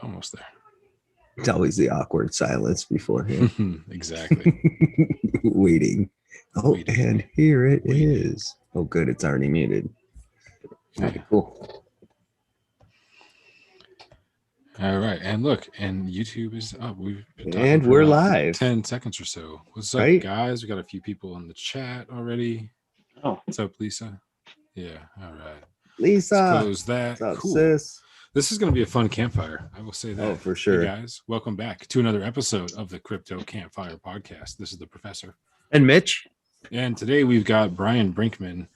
Almost there. It's always the awkward silence beforehand. Exactly. Waiting. Oh, Waiting. and here it is. Oh, good. It's already muted. Yeah. Cool. All right. And look, and YouTube is up. We've been talking And for we're about live. 10 seconds or so. What's up, Right? guys? We got a few people in the chat already. Oh, What's up, Lisa? Yeah. All right. Lisa. Let's close that. What's up, Cool. sis? This is going to be a fun campfire. I will say that. Oh, for sure. Hey, guys. Welcome back to another episode of the Crypto Campfire podcast. This is the professor. And Mitch. And today we've got Brian Brinkman.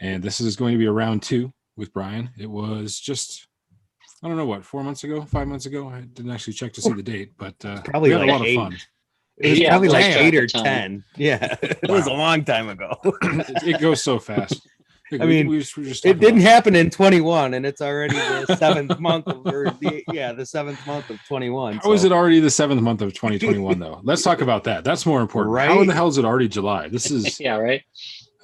And this is going to be a round 2 with Brian. It was just, I don't know what, 4 months ago, 5 months ago. I didn't actually check to see the date, but probably we had like a lot 8. of fun. It was Yeah, probably like lost 8 or track of 10. Yeah. It was a long time ago. It goes so fast. I mean, we just it didn't happen in 21, and it's already the 7th month of, the 7th month of 21. How is it already the 7th month of 2021 though? Let's talk about that. That's more important. Right? How in the hell is it already July? This is yeah, right.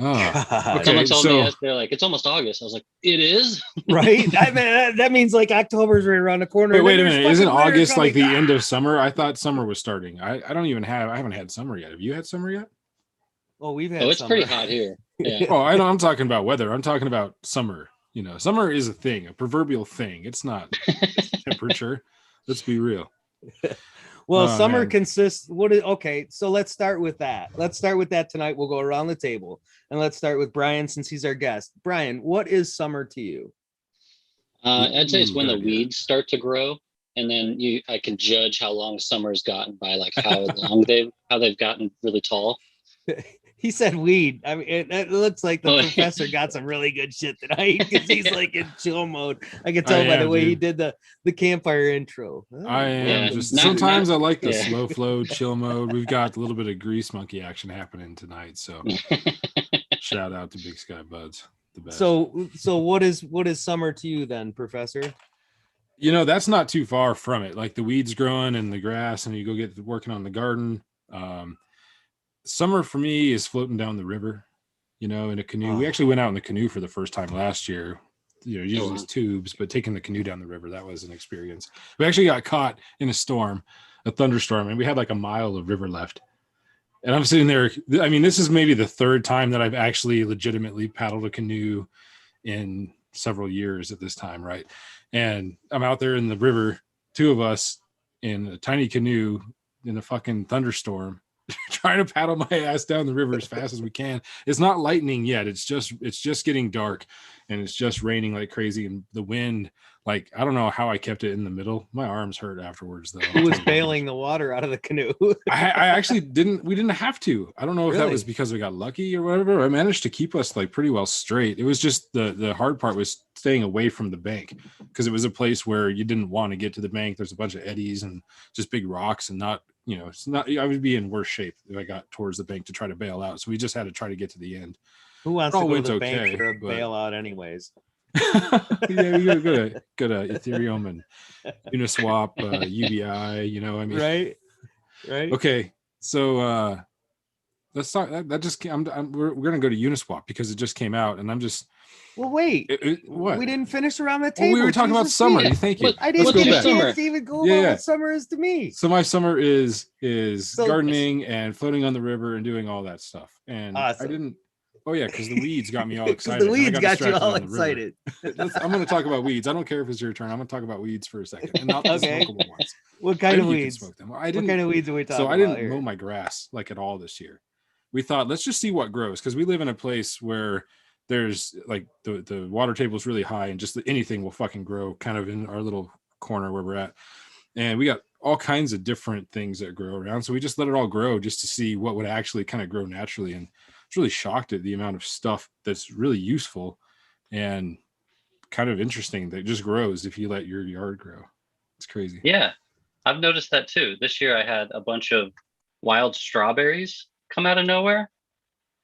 okay. Someone told So me they're like, it's almost August. I was like, it is. Right? I mean, that means like October's right around the corner. wait a and then minute. there's Isn't fucking winter August like the coming. end of summer? I thought summer was starting. I haven't had summer yet. Have you had summer yet? Well, we've had Oh, it's summer. pretty hot here. Yeah. Oh, I'm talking about weather. I'm talking about summer. You know, summer is a thing, a proverbial thing. It's not temperature. Let's be real. Well, Oh, summer man. consists. Okay, so let's start with that. Let's start with that tonight. We'll go around the table and let's start with Brian since he's our guest. Brian, what is summer to you? I'd say it's when the Good idea. weeds start to grow, and then I can judge how long summer's gotten by like how long they've gotten really tall. He said weed. I mean, it looks like the Oh, professor got some really good shit tonight because he's like in chill mode. I can tell by the am, way he dude. did the campfire intro. I am Yeah, just not- sometimes not- I like the yeah. slow flow, chill mode. We've got a little bit of grease monkey action happening tonight. So shout out to Big Sky Buds. The best. So what is summer to you then, Professor? You know, that's not too far from it. Like the weeds growing and the grass, and you go get working on the garden. Summer for me is floating down the river, you know, in a canoe. We actually went out in the canoe for the first time last year. You know, using these tubes, but taking the canoe down the river, that was an experience. We actually got caught in a thunderstorm, and we had like a mile of river left. And I'm sitting there. I mean, this is maybe the 3rd time that I've actually legitimately paddled a canoe in several years at this time, right? And I'm out there in the river, 2 of us in a tiny canoe in a fucking thunderstorm, trying to paddle my ass down the river as fast as we can. It's not lightning yet. It's just getting dark, and it's just raining like crazy. And the wind, like, I don't know how I kept it in the middle. My arms hurt afterwards, though. Who was bailing the water out of the canoe? I actually didn't. We didn't have to. I don't know if that Really? was because we got lucky or whatever. I managed to keep us like pretty well straight. It was just the hard part was staying away from the bank, because it was a place where you didn't want to get to the bank. There's a bunch of eddies and just big rocks, and not, you know, it's not. I would be in worse shape if I got towards the bank to try to bail out. So we just had to try to get to the end. Who wants It to all go to went the okay, bank for a but- bailout anyways? Yeah, you go to Ethereum and Uniswap, UBI. You know, I mean, Right. Okay, so let's talk. That just we're gonna go to Uniswap because it just came out, and I'm just Well, wait. what We didn't finish around the Well, table. we were talking about Jesus, summer. man. Thank you. What- I didn't Let's go get a back. summer. chance to even go Yeah, about yeah. what summer is to me. So my summer is So- gardening and floating on the river and doing all that stuff. And Awesome. I didn't. Oh yeah, because the weeds got me all 'Cause excited. the and I weeds got you distracted all on the river. excited. I'm going to talk about weeds. I don't care if it's your turn. I'm going to talk about weeds for a second, and not the Okay. smokable ones. What kind of You can weeds? smoke them. I What didn't. kind of weeds are we talking So I about didn't here? mow my grass like at all this year. We thought, let's just see what grows, because we live in a place where there's like the water table is really high, and just anything will fucking grow kind of in our little corner where we're at. And we got all kinds of different things that grow around. So we just let it all grow just to see what would actually kind of grow naturally. And I was really shocked at the amount of stuff that's really useful and kind of interesting that just grows if you let your yard grow. It's crazy. Yeah, I've noticed that too. This year I had a bunch of wild strawberries come out of nowhere,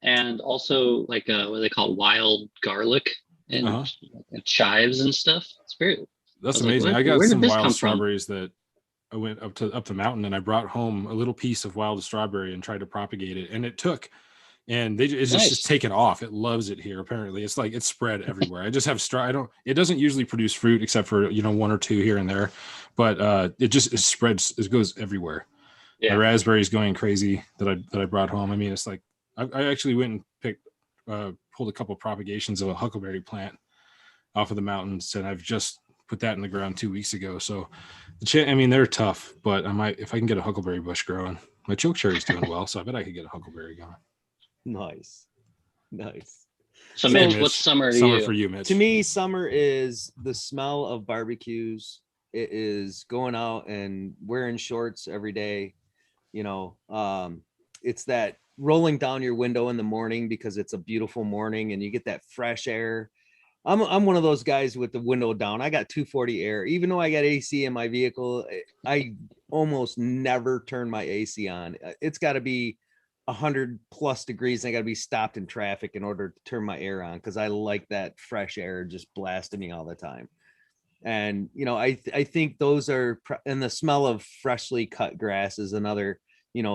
and also like what they call wild garlic and, Uh-huh. and chives and stuff. It's very That's I was like, amazing. what? I got Where did some this wild come from? strawberries that I went up the mountain, and I brought home a little piece of wild strawberry and tried to propagate it. And it took and it's Nice. just taken off. It loves it here. Apparently, it's like it's spread everywhere. I just have it doesn't usually produce fruit except for one or two here and there, but it spreads. It goes everywhere. Yeah. My raspberries going crazy that I brought home. I mean, it's like I actually went and pulled a couple propagations of a huckleberry plant off of the mountains, and I've just put that in the ground 2 weeks ago. So I mean, they're tough, but if I can get a huckleberry bush growing. My choke cherry's doing well, so I bet I could get a huckleberry going. Nice. So Hey, Mitch, Mitch, what's summer to summer you? for you, Mitch? To me, summer is the smell of barbecues. It is going out and wearing shorts every day. It's that rolling down your window in the morning because it's a beautiful morning and you get that fresh air. I'm one of those guys with the window down. I got 240 air. Even though I got AC in my vehicle, I almost never turn my AC on. It's got to be 100+ degrees. And I got to be stopped in traffic in order to turn my air on because I like that fresh air just blasting me all the time. And I think those are, and the smell of freshly cut grass is another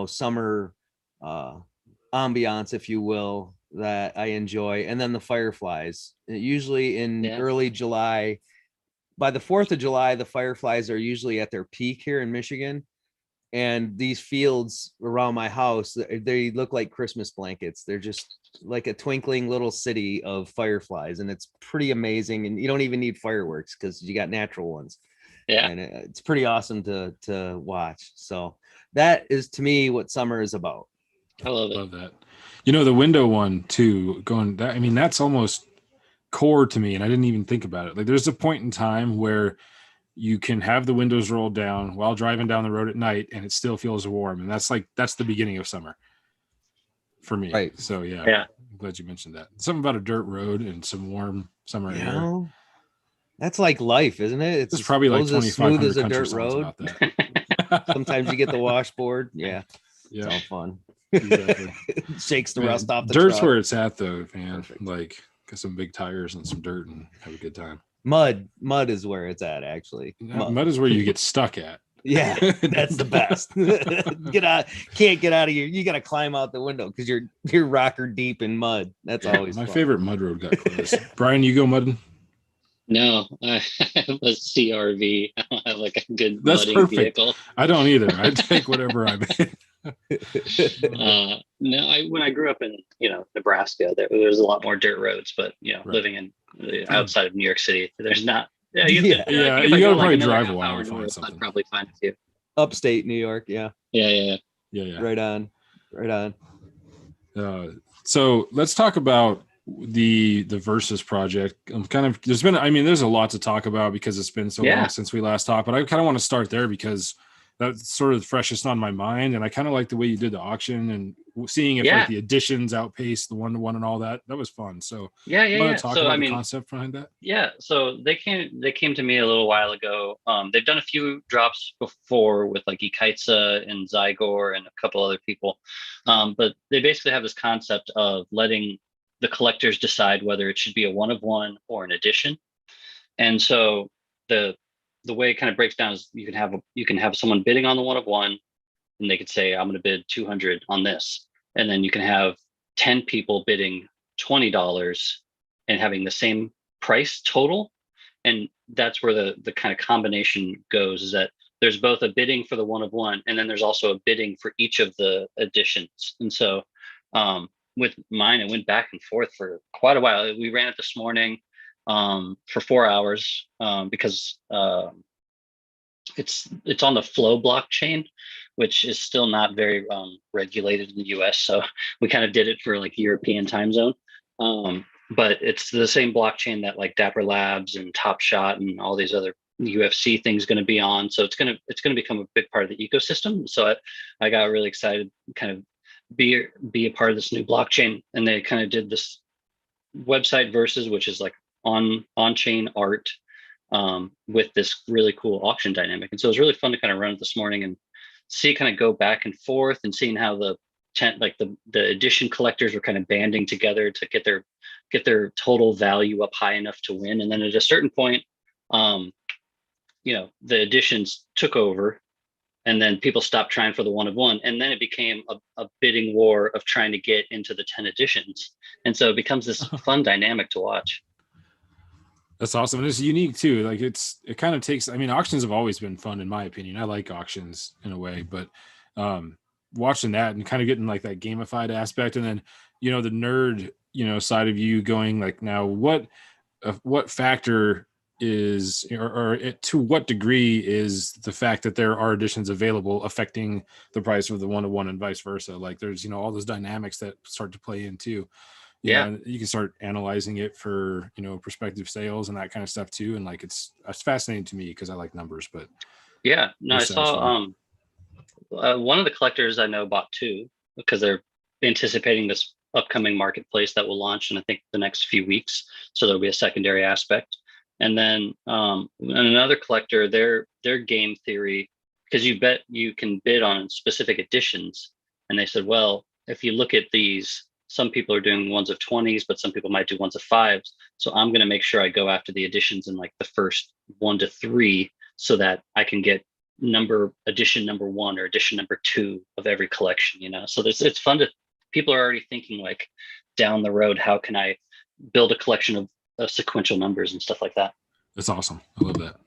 summer ambiance, if you will, that I enjoy. And then the fireflies, usually in early July. By the 4th of July, the fireflies are usually at their peak here in Michigan. And these fields around my house, they look like Christmas blankets. They're just like a twinkling little city of fireflies, and it's pretty amazing. And you don't even need fireworks because you got natural ones. Yeah, and it's pretty awesome to watch. So that is, to me, what summer is about. I love it. Love that. The window one too. I mean, that's almost core to me, and I didn't even think about it. Like, there's a point in time where you can have the windows rolled down while driving down the road at night and it still feels warm. And that's the beginning of summer for me. Right. So yeah. I'm glad you mentioned that. Something about a dirt road and some warm summer air. That's like life, isn't it? It's probably like 2,500 as a country dirt songs road about that. Sometimes you get the washboard. Yeah. It's all fun. Exactly. Shakes the rust off the dirt's truck. where it's at though, man. Perfect. Like, get some big tires and some dirt and have a good time. Mud is where it's at, actually. Mud is where you get stuck at. Yeah, that's the best. Can't get out of here. You got to climb out the window because you're rocker deep in mud. That's always my fun. favorite mud road got closed. Brian, you go mudding? No, I have a CRV. I don't have like a good That's mudding perfect. vehicle. I don't either. I take whatever I make. No, when I grew up in Nebraska, there was a lot more dirt roads, but living in outside of New York City, there's not. You gotta probably drive a while to find something. I'd probably find a few. Upstate New York, yeah. Right on. So let's talk about the Versus project. There's a lot to talk about because it's been so long since we last talked, but I kind of want to start there because that's sort of the freshest on my mind. And I kind of like the way you did the auction and seeing if like the additions outpaced the 1-to-1 and all that. That was fun. So talk about the concept behind that. Yeah. So they came to me a little while ago. They've done a few drops before with like Ikaitsa and Zygor and a couple other people. But they basically have this concept of letting the collectors decide whether it should be a 1-of-1 or an edition. And so the way it kind of breaks down is you can have someone bidding on the 1-of-1, and they could say, I'm going to bid 200 on this. And then you can have 10 people bidding $20 and having the same price total. And that's where the kind of combination goes, is that there's both a bidding for the 1-of-1, and then there's also a bidding for each of the editions. And so with mine, it went back and forth for quite a while. We ran it this morning for 4 hours because it's on the Flow blockchain, which is still not very regulated in the US. So we kind of did it for like European time zone. But it's the same blockchain that like Dapper Labs and Top Shot and all these other UFC things going to be on. So it's going to become a big part of the ecosystem. So I got really excited, kind of be a part of this new blockchain. And they kind of did this website Versus, which is like on-chain art with this really cool auction dynamic. And so it was really fun to kind of run it this morning and see it kind of go back and forth, and seeing how the edition collectors were kind of banding together to get their total value up high enough to win. And then at a certain point, the editions took over, and then people stopped trying for the 1 of 1, and then it became a bidding war of trying to get into the 10 editions, and so it becomes this fun dynamic to watch. That's awesome. And it's unique too. Like it kind of takes, I mean, auctions have always been fun in my opinion. I like auctions in a way, but watching that and kind of getting like that gamified aspect, and then, you know, the nerd, you know, side of you going like, now what factor is, or to what degree is the fact that there are editions available affecting the price of the 1 of 1 and vice versa? Like there's, you know, all those dynamics that start to play in too. You know, you can start analyzing it for, you know, prospective sales and that kind of stuff too. And like, it's fascinating to me because I like numbers, but yeah, no, I saw one of the collectors I know bought 2 because they're anticipating this upcoming marketplace that will launch in, I think, the next few weeks. So there'll be a secondary aspect. And then another collector, their game theory, because you can bid on specific editions. And they said, well, if you look at these, some people are doing 1s of 20s, but some people might do 1s of 5s. So I'm going to make sure I go after the editions in like the first 1 to 3 so that I can get edition number 1 or edition number 2 of every collection, you know? So it's fun to, people are already thinking like down the road, how can I build a collection of sequential numbers and stuff like that? That's awesome. I love that.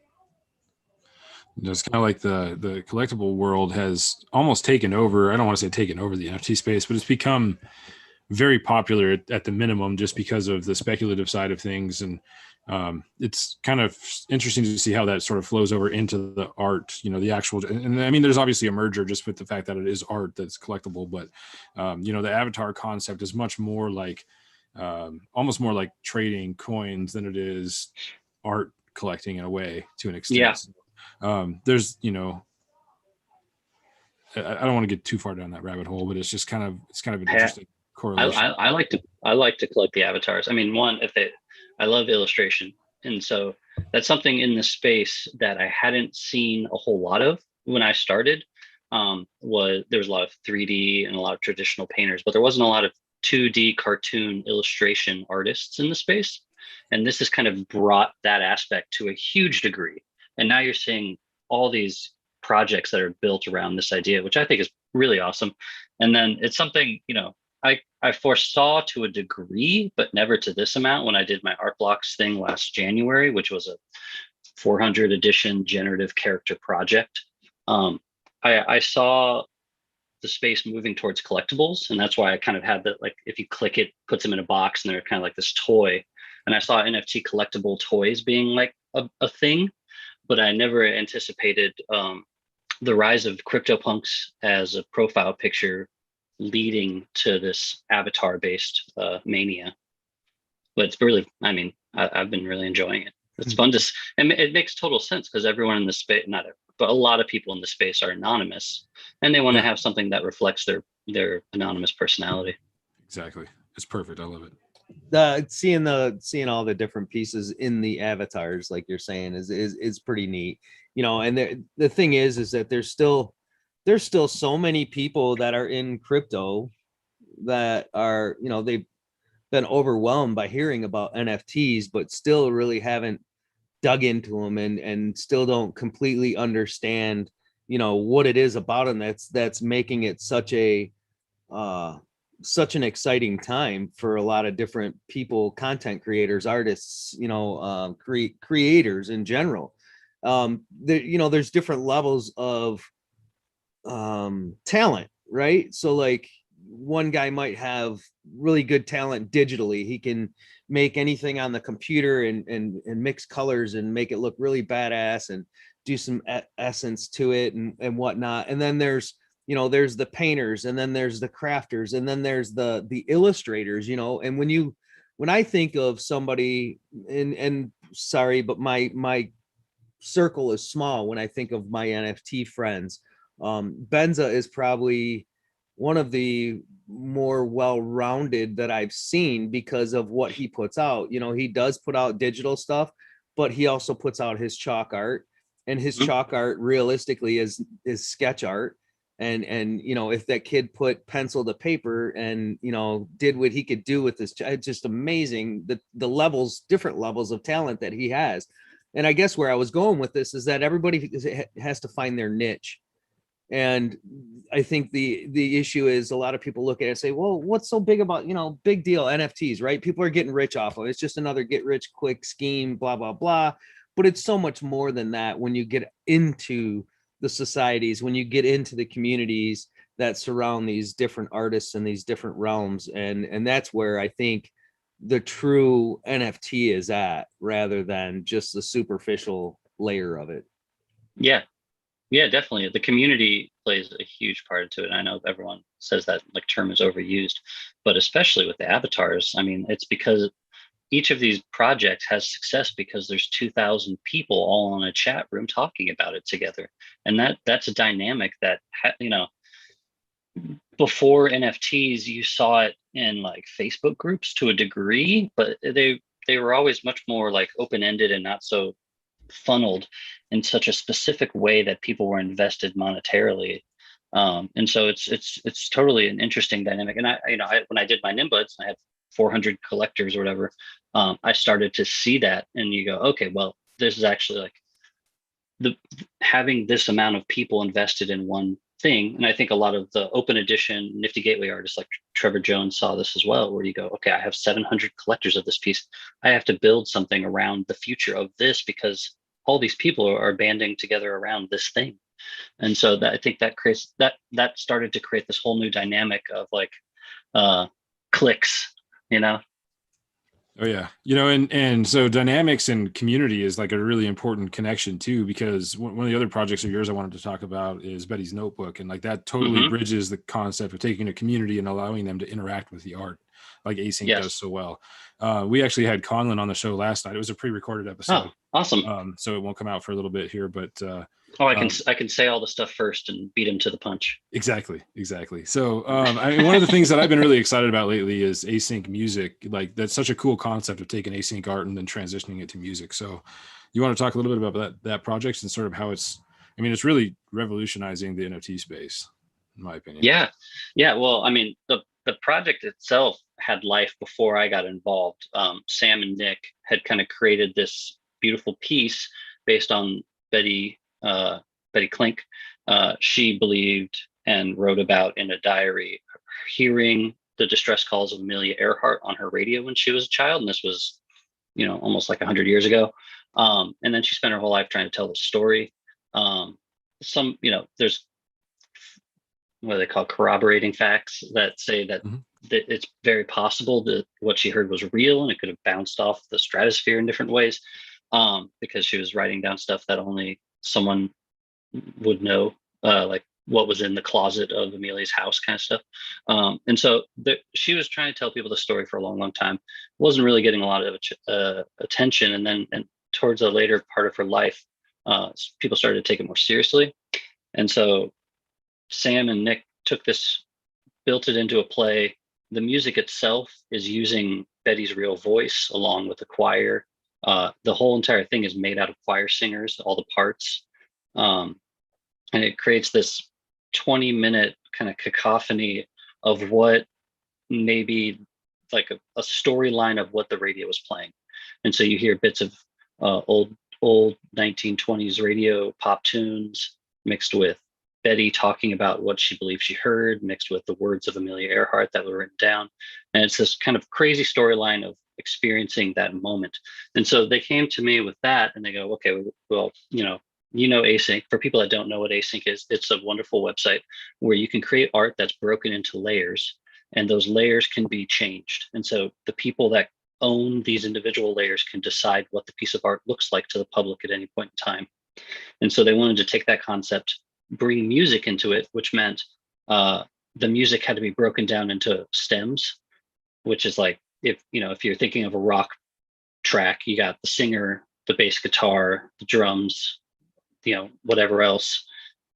It's kind of like the collectible world has almost taken over. I don't want to say taken over the NFT space, but it's become very popular at the minimum just because of the speculative side of things. And it's kind of interesting to see how that sort of flows over into the art, you know, the actual, and I mean, there's obviously a merger just with the fact that it is art that's collectible, but you know, the avatar concept is much more like, almost more like trading coins than it is art collecting in a way, to an extent. Yeah. There's, you know, I don't want to get too far down that rabbit hole, but it's kind of an interesting correlation. I like to collect the avatars. I mean, I love illustration, and so that's something in the space that I hadn't seen a whole lot of when I started. There was a lot of 3D and a lot of traditional painters, but there wasn't a lot of 2D cartoon illustration artists in the space. And this has kind of brought that aspect to a huge degree. And now you're seeing all these projects that are built around this idea, which I think is really awesome. And then it's something, you know, I foresaw to a degree, but never to this amount when I did my Art Blocks thing last January, which was a 400 edition generative character project. I saw the space moving towards collectibles, and that's why I kind of had that, like, if you click it, puts them in a box, and they're kind of like this toy. And I saw NFT collectible toys being like a thing, but I never anticipated the rise of CryptoPunks as a profile picture leading to this avatar-based mania. But it's really, I mean, I've been really enjoying it. It's fun to, and it makes total sense because everyone in the space, not everyone, but a lot of people in the space are anonymous, and they want to have something that reflects their anonymous personality. Exactly. It's perfect. I love it. Seeing all the different pieces in the avatars, like you're saying, is pretty neat, you know. And the thing is that there's still so many people that are in crypto that are, you know, they've been overwhelmed by hearing about NFTs, but still really haven't dug into them and still don't completely understand, you know, what it is about them that's making it such an exciting time for a lot of different people, content creators, artists, you know, creators in general. You know, there's different levels of talent, right? So like one guy might have really good talent digitally. He can make anything on the computer and mix colors and make it look really badass and do some essence to it and whatnot. And then there's, you know, there's the painters, and then there's the crafters, and then there's the illustrators, you know. And when I think of somebody, and sorry, but my circle is small when I think of my NFT friends. Benza is probably one of the more well-rounded that I've seen because of what he puts out. You know, he does put out digital stuff, but he also puts out his chalk art, and his chalk art realistically is sketch art. And you know, if that kid put pencil to paper and, you know, did what he could do with this, it's just amazing the levels, different levels of talent that he has. And I guess where I was going with this is that everybody has to find their niche. And I think the issue is a lot of people look at it and say, well, what's so big about, big deal NFTs, right? People are getting rich off of it. It's just another get rich quick scheme, blah, blah, blah. But it's so much more than that when you get into the societies, when you get into the communities that surround these different artists in these different realms. And that's where I think the true NFT is at, rather than just the superficial layer of it. Yeah. Yeah, definitely. The community plays a huge part into it. I know everyone says that like term is overused, but especially with the avatars, I mean, it's because each of these projects has success because there's 2,000 people all in a chat room talking about it together. And that's a dynamic that, before NFTs, you saw it in like Facebook groups to a degree, but they were always much more like open-ended and not so funneled in such a specific way that people were invested monetarily. And so it's totally an interesting dynamic. And when I did my Nimbuds, I had 400 collectors or whatever. I started to see that, and you go, okay, well, this is actually like having this amount of people invested in one thing. And I think a lot of the open edition Nifty Gateway artists like Trevor Jones saw this as well, where you go, okay, I have 700 collectors of this piece. I have to build something around the future of this because all these people are banding together around this thing. And so that, I think that creates that started to create this whole new dynamic of like clicks, Oh yeah. And so dynamics and community is like a really important connection too, because one of the other projects of yours I wanted to talk about is Betty's Notebook. And like that totally bridges the concept of taking a community and allowing them to interact with the art like Async does so well. We actually had Conlon on the show last night. It was a pre-recorded episode. Oh, awesome. So it won't come out for a little bit here, but I can say all the stuff first and beat him to the punch. Exactly. So I mean, one of the things that I've been really excited about lately is async music. Like that's such a cool concept of taking async art and then transitioning it to music. So you want to talk a little bit about that project and sort of how it's really revolutionizing the NFT space, in my opinion. Yeah. Well, I mean, the project itself had life before I got involved. Sam and Nick had kind of created this beautiful piece based on Betty Klink. She believed and wrote about in a diary hearing the distress calls of Amelia Earhart on her radio when she was a child, and this was almost like 100 years ago. And then she spent her whole life trying to tell the story. There's what they call corroborating facts that say that that it's very possible that what she heard was real and it could have bounced off the stratosphere in different ways, because she was writing down stuff that only someone would know, like what was in the closet of Amelia's house kind of stuff. And so she was trying to tell people the story for a long time, wasn't really getting a lot of attention. And then towards the later part of her life, people started to take it more seriously. And so Sam and Nick took this, built it into a play. The music itself is using Betty's real voice along with the choir. The whole entire thing is made out of choir singers, all the parts. And it creates this 20-minute kind of cacophony of what maybe like a storyline of what the radio was playing. And so you hear bits of old 1920s radio pop tunes mixed with Betty talking about what she believed she heard, mixed with the words of Amelia Earhart that were written down. And it's this kind of crazy storyline of experiencing that moment. And so they came to me with that and they go, okay, well, Async. For people that don't know what Async is, it's a wonderful website where you can create art that's broken into layers, and those layers can be changed. And so the people that own these individual layers can decide what the piece of art looks like to the public at any point in time. And so they wanted to take that concept, bring music into it, which meant the music had to be broken down into stems, which is like if you're thinking of a rock track, you got the singer, the bass guitar, the drums, whatever else.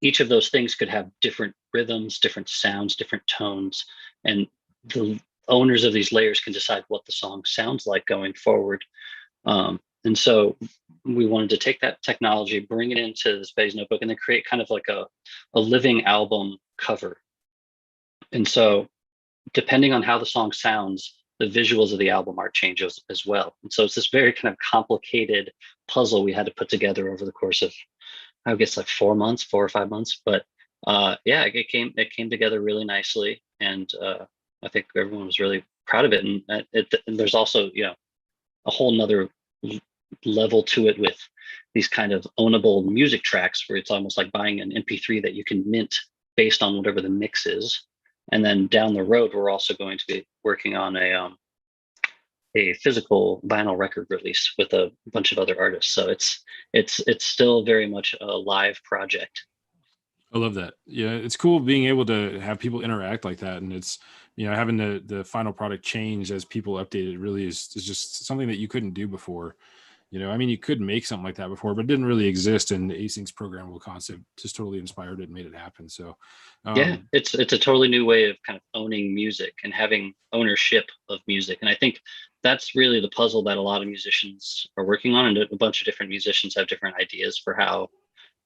Each of those things could have different rhythms, different sounds, different tones, and the owners of these layers can decide what the song sounds like going forward. And so we wanted to take that technology, bring it into this Betty's Notebook, and then create kind of like a living album cover. And so depending on how the song sounds, the visuals of the album art changes as well. And so it's this very kind of complicated puzzle we had to put together over the course of, I guess, like 4 or 5 months. But Yeah, it came together really nicely, and I think everyone was really proud of it. And and there's also, a whole nother level to it with these kind of ownable music tracks where it's almost like buying an MP3 that you can mint based on whatever the mix is. And then down the road, we're also going to be working on a physical vinyl record release with a bunch of other artists. So it's still very much a live project. I love that. Yeah, it's cool being able to have people interact like that, and it's having the final product change as people update it really is just something that you couldn't do before. I mean, you could make something like that before, but it didn't really exist, and Async's programmable concept just totally inspired it and made it happen. So, Yeah, it's a totally new way of kind of owning music and having ownership of music. And I think that's really the puzzle that a lot of musicians are working on, and a bunch of different musicians have different ideas for how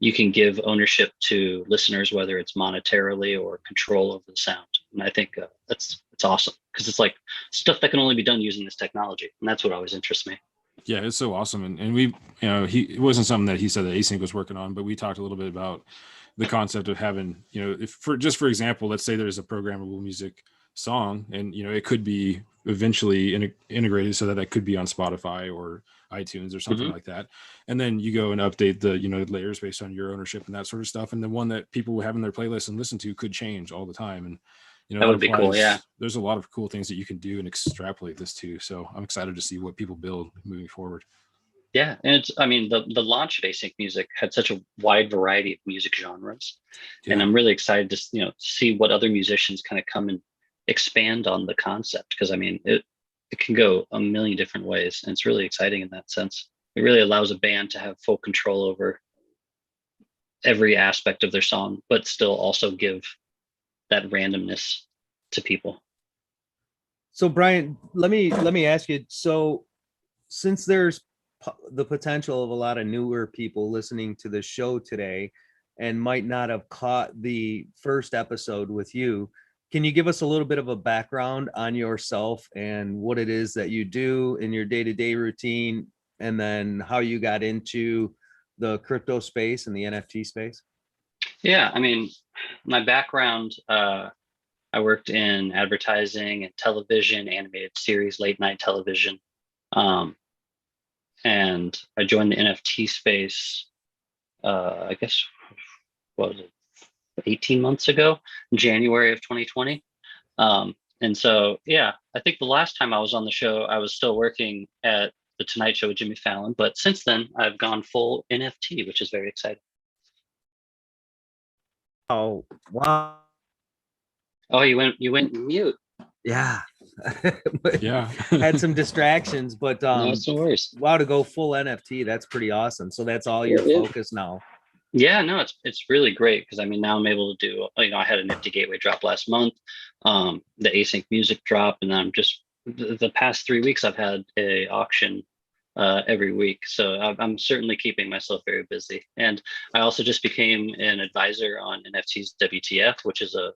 you can give ownership to listeners, whether it's monetarily or control over the sound. And I think it's awesome because it's like stuff that can only be done using this technology, and that's what always interests me. yeah, it's so awesome. And we, it wasn't something that he said that Async was working on, but we talked a little bit about the concept of having, if for example, let's say there's a programmable music song, and it could be eventually integrated so that could be on Spotify or iTunes or something like that. And then you go and update the, layers based on your ownership and that sort of stuff. And the one that people have in their playlist and listen to could change all the time. And That would be cool. Yeah. There's a lot of cool things that you can do and extrapolate this to. So I'm excited to see what people build moving forward. Yeah, and I mean, the launch of Async Music had such a wide variety of music genres, and I'm really excited to see what other musicians kind of come and expand on the concept, because I mean, it can go a million different ways, and it's really exciting in that sense. It really allows a band to have full control over every aspect of their song, but still also give that randomness to people. So Bryan, let me ask you. So since there's the potential of a lot of newer people listening to the show today and might not have caught the first episode with you, can you give us a little bit of a background on yourself and what it is that you do in your day-to-day routine, and then how you got into the crypto space and the NFT space? Yeah, I mean, my background, I worked in advertising and television, animated series, late night television. And I joined the NFT space, I guess, what was it, 18 months ago, January of 2020. And so, yeah, I think the last time I was on the show, I was still working at the Tonight Show with Jimmy Fallon. But since then, I've gone full NFT, which is very exciting. Oh, wow. Oh, you went mute. Yeah. Yeah. Had some distractions, but No, it's no worries. wow, to go full NFT, that's pretty awesome. So that's all your focus now. Yeah, no, it's really great because I mean now I'm able to do, I had a Nifty Gateway drop last month, the Async Music drop, and I'm just the past 3 weeks I've had a auction every week, so I'm certainly keeping myself very busy. And I also just became an advisor on NFT's WTF, which is a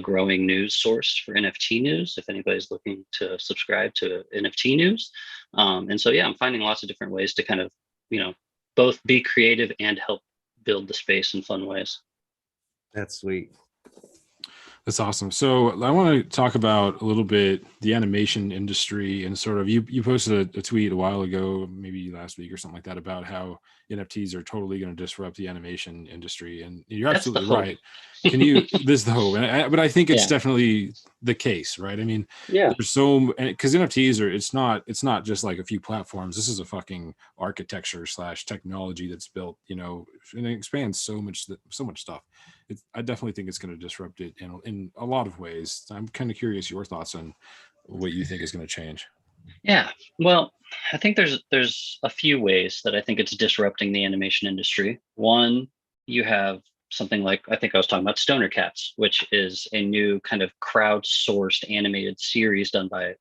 growing news source for NFT news, if anybody's looking to subscribe to NFT news. And so, yeah, I'm finding lots of different ways to kind of, both be creative and help build the space in fun ways. That's sweet. That's awesome. So I want to talk about a little bit the animation industry, and sort of you posted a tweet a while ago, maybe last week or something like that, about how NFTs are totally going to disrupt the animation industry. And you're absolutely right. Can you, this is the hope, but I think it's definitely the case, right? I mean, there's because NFTs are, it's not just like a few platforms. This is a fucking architecture / technology that's built, and it expands so much stuff. I definitely think it's going to disrupt it in a lot of ways. I'm kind of curious your thoughts on what you think is going to change. Yeah, well, I think there's a few ways that I think it's disrupting the animation industry. One, you have something like, I think I was talking about Stoner Cats, which is a new kind of crowdsourced animated series done by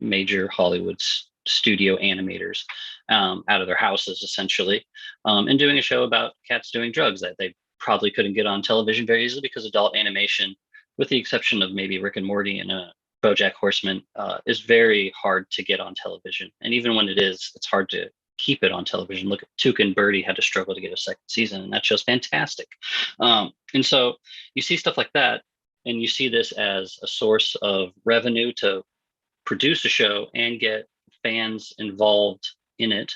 major Hollywood studio animators out of their houses, essentially, and doing a show about cats doing drugs that they probably couldn't get on television very easily, because adult animation, with the exception of maybe Rick and Morty and BoJack Horseman, is very hard to get on television. And even when it is, it's hard to keep it on television. Look at Tuca and Birdie had to struggle to get a second season, and that show's fantastic. And so you see stuff like that, and you see this as a source of revenue to produce a show and get fans involved in it.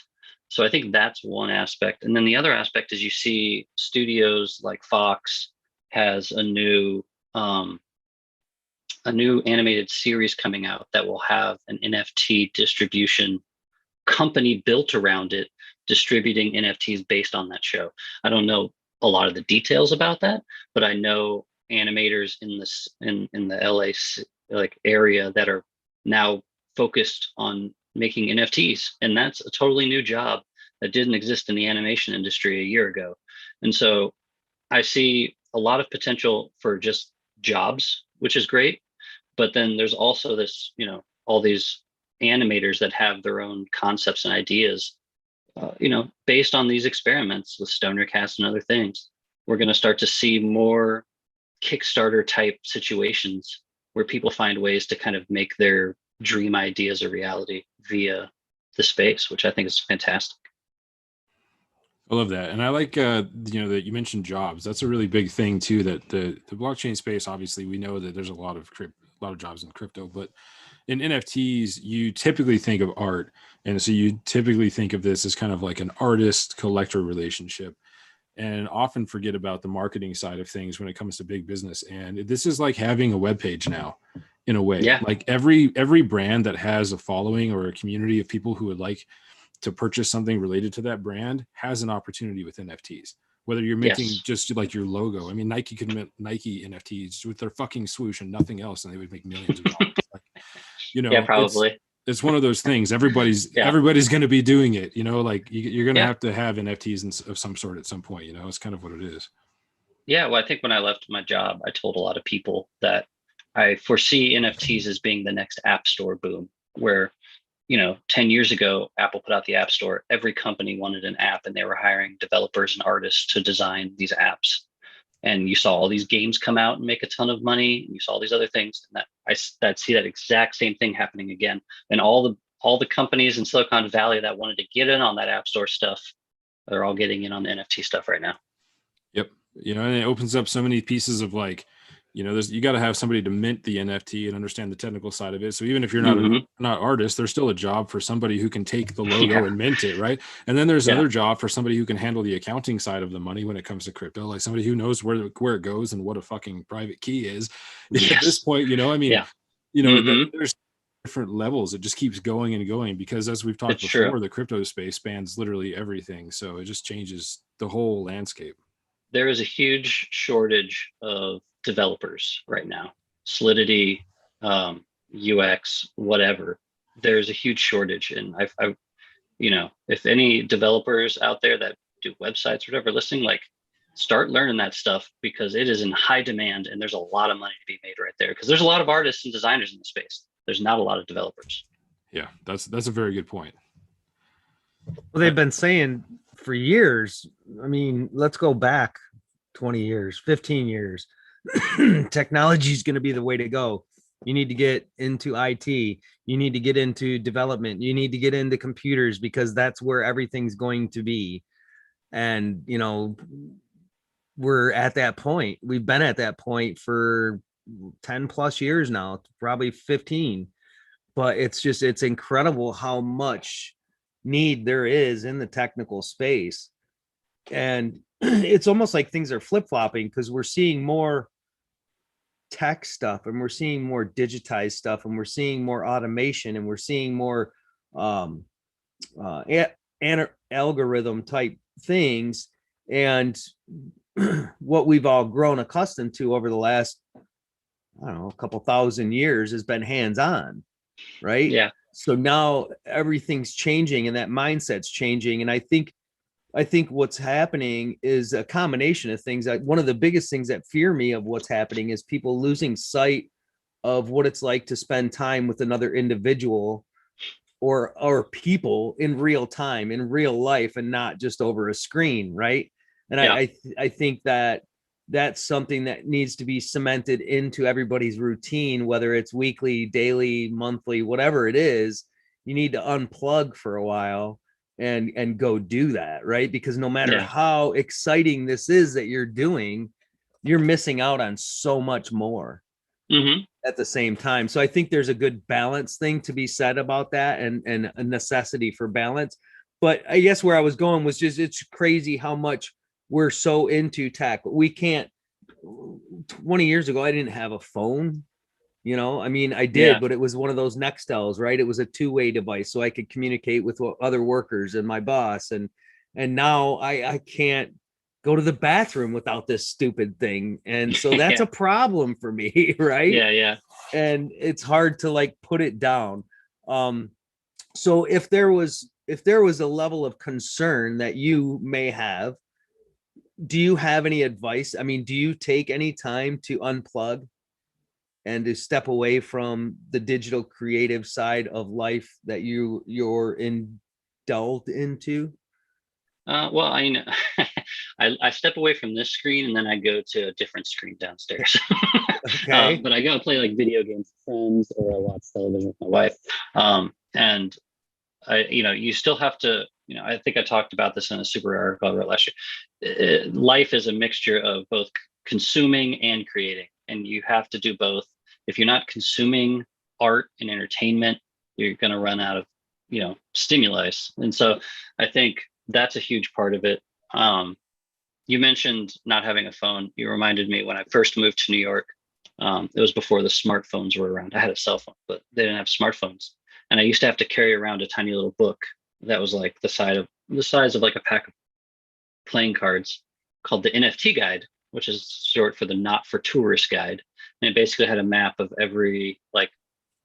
So I think that's one aspect. And then the other aspect is you see studios like Fox has a new animated series coming out that will have an NFT distribution company built around it, distributing NFTs based on that show. I don't know a lot of the details about that, but I know animators in this in the LA like area that are now focused on making NFTs, and that's a totally new job that didn't exist in the animation industry a year ago. And so I see a lot of potential for just jobs, which is great. But then there's also this, all these animators that have their own concepts and ideas, based on these experiments with Stoner Cast and other things. We're going to start to see more Kickstarter type situations where people find ways to kind of make their dream ideas a reality via the space, which I think is fantastic. I love that. And I like, that you mentioned jobs. That's a really big thing too, that the blockchain space, obviously we know that there's a lot of jobs in crypto, but in NFTs, you typically think of art. And so you typically think of this as kind of like an artist collector relationship, and often forget about the marketing side of things when it comes to big business. And this is like having a web page now in a way. Yeah. Like every brand that has a following or a community of people who would like to purchase something related to that brand has an opportunity with NFTs. Whether you're minting just like your logo. I mean, Nike could mint Nike NFTs with their fucking swoosh and nothing else, and they would make millions of dollars. Like, yeah, probably. It's one of those things. Everybody's going to be doing it. Like you're going to have NFTs of some sort at some point. It's kind of what it is. Yeah. Well, I think when I left my job, I told a lot of people that I foresee NFTs as being the next app store boom, where 10 years ago, Apple put out the App Store. Every company wanted an app, and they were hiring developers and artists to design these apps. And you saw all these games come out and make a ton of money. And you saw all these other things, and I see that exact same thing happening again. And all the companies in Silicon Valley that wanted to get in on that App Store stuff, they're all getting in on the NFT stuff right now. Yep. And it opens up so many pieces of like, you got to have somebody to mint the NFT and understand the technical side of it. So even if you're not artist, there's still a job for somebody who can take the logo and mint it, right? And then there's another job for somebody who can handle the accounting side of the money when it comes to crypto, like somebody who knows where it goes and what a fucking private key is. At this point, there's different levels. It just keeps going and going because, as we've talked before, the crypto space spans literally everything. So it just changes the whole landscape. There is a huge shortage of developers right now. Solidity, UX, whatever. There's a huge shortage, and I if any developers out there that do websites or whatever listening, like, start learning that stuff because it is in high demand, and there's a lot of money to be made right there because there's a lot of artists and designers in the space. There's not a lot of developers. Yeah, that's a very good point. Well, they've been saying for years. I mean, let's go back 20 years, 15 years. Technology is going to be the way to go. You need to get into IT. You need to get into development. You need to get into computers because that's where everything's going to be. And, we're at that point. We've been at that point for 10 plus years now, probably 15. But it's incredible how much need there is in the technical space. And it's almost like things are flip-flopping because we're seeing more tech stuff and we're seeing more digitized stuff and we're seeing more automation and we're seeing more algorithm type things. And what we've all grown accustomed to over the last, a couple thousand years has been hands-on, right? Yeah. So now everything's changing and that mindset's changing. And I think what's happening is a combination of things. One of the biggest things that fear me of what's happening is people losing sight of what it's like to spend time with another individual or people in real time, in real life, and not just over a screen, right? And I think that that's something that needs to be cemented into everybody's routine, whether it's weekly, daily, monthly, whatever it is. You need to unplug for a while and go do that, right? Because no matter Yeah. how exciting this is that you're doing, you're missing out on so much more at the same time. So I think there's a good balance thing to be said about that, and a necessity for balance. But I guess where I was going was just, it's crazy how much we're so into tech. We can't, 20 years ago, I didn't have a phone. You know, I mean, I did, Yeah. but it was one of those Nextels, right? It was a two-way device, so I could communicate with other workers and my boss. And now I can't go to the bathroom without this stupid thing, and so that's Yeah. a problem for me, right? Yeah. And it's hard to like put it down. So if there was a level of concern that you may have, do you have any advice? I mean, do you take any time to unplug and to step away from the digital creative side of life that you're indulged into? Well, I know I step away from this screen and then I go to a different screen downstairs. Okay. But I go play like video games with friends, or I watch television with my wife. And you still have to, I think I talked about this in a super article I wrote last year. Life is a mixture of both consuming and creating, and you have to do both. If you're not consuming art and entertainment, you're going to run out of, stimulus. And so I think that's a huge part of it. You mentioned not having a phone. You reminded me when I first moved to New York. It was before the smartphones were around. I had a cell phone, but they didn't have smartphones. And I used to have to carry around a tiny little book that was like the size of like a pack of playing cards, called the NFT guide, which is short for the not for tourists guide. And it basically had a map of every like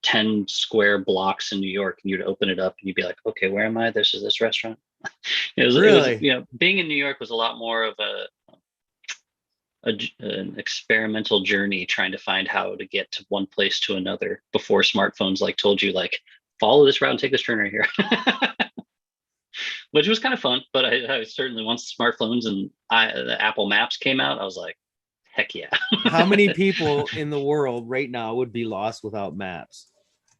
10 square blocks in New York, and you'd open it up and you'd be like, okay, where am I? This is this restaurant. Really? Being in New York was a lot more of an experimental journey, trying to find how to get to one place to another before smartphones like told you like, follow this route and take this turn right here. Which was kind of fun. But I certainly, once smartphones and the Apple Maps came out, I was like, heck yeah. How many people in the world right now would be lost without maps?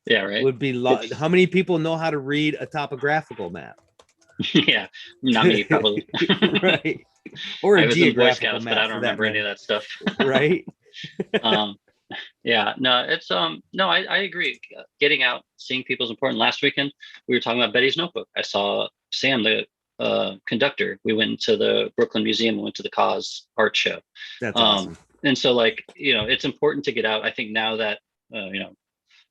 Yeah, right. Would be how many people know how to read a topographical map? Yeah, not me, probably. Right. Or a I was in Boy geographical Scouts, map, but I don't remember any of that stuff. Right. Yeah, no, it's no, I agree. Getting out, seeing people is important. Last weekend we were talking about Betty's Notebook. I saw Sam, the conductor. We went to the Brooklyn Museum and went to the Cause art show. That's awesome. And so like, it's important to get out. I think now that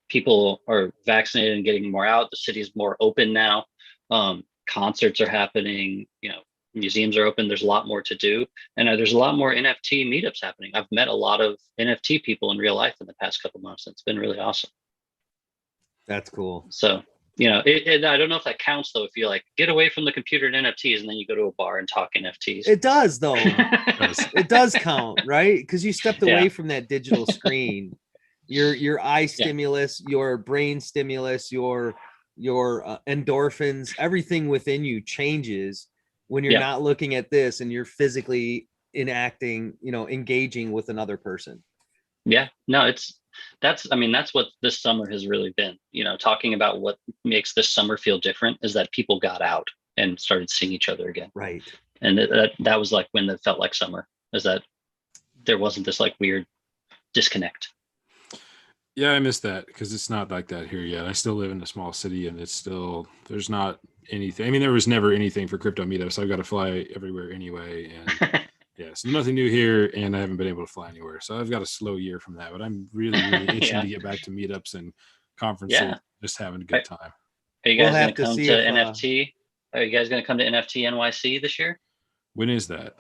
people are vaccinated and getting more out, the city's more open now. Concerts are happening, museums are open. There's a lot more to do. And there's a lot more NFT meetups happening. I've met a lot of NFT people in real life in the past couple months. It's been really awesome. That's cool. So, I don't know if that counts though, if you like get away from the computer and NFTs and then you go to a bar and talk NFTs. It does though. It does count, right? Because you stepped away from that digital screen. Your eye stimulus, your brain stimulus, your endorphins, everything within you changes when you're not looking at this and you're physically engaging with another person. Yeah, no, that's what this summer has really been, talking about what makes this summer feel different is that people got out and started seeing each other again. Right. And that was like when it felt like summer, is that there wasn't this like weird disconnect. Yeah, I miss that because it's not like that here yet. I still live in a small city, and there's not anything. I mean, there was never anything for crypto meetups. So I've got to fly everywhere anyway. And yeah, so nothing new here, and I haven't been able to fly anywhere. So I've got a slow year from that, but I'm really, really itching to get back to meetups and conferences, just having a good time. Are you guys going to come to NFT? Are you guys going to come to NFT NYC this year? When is that?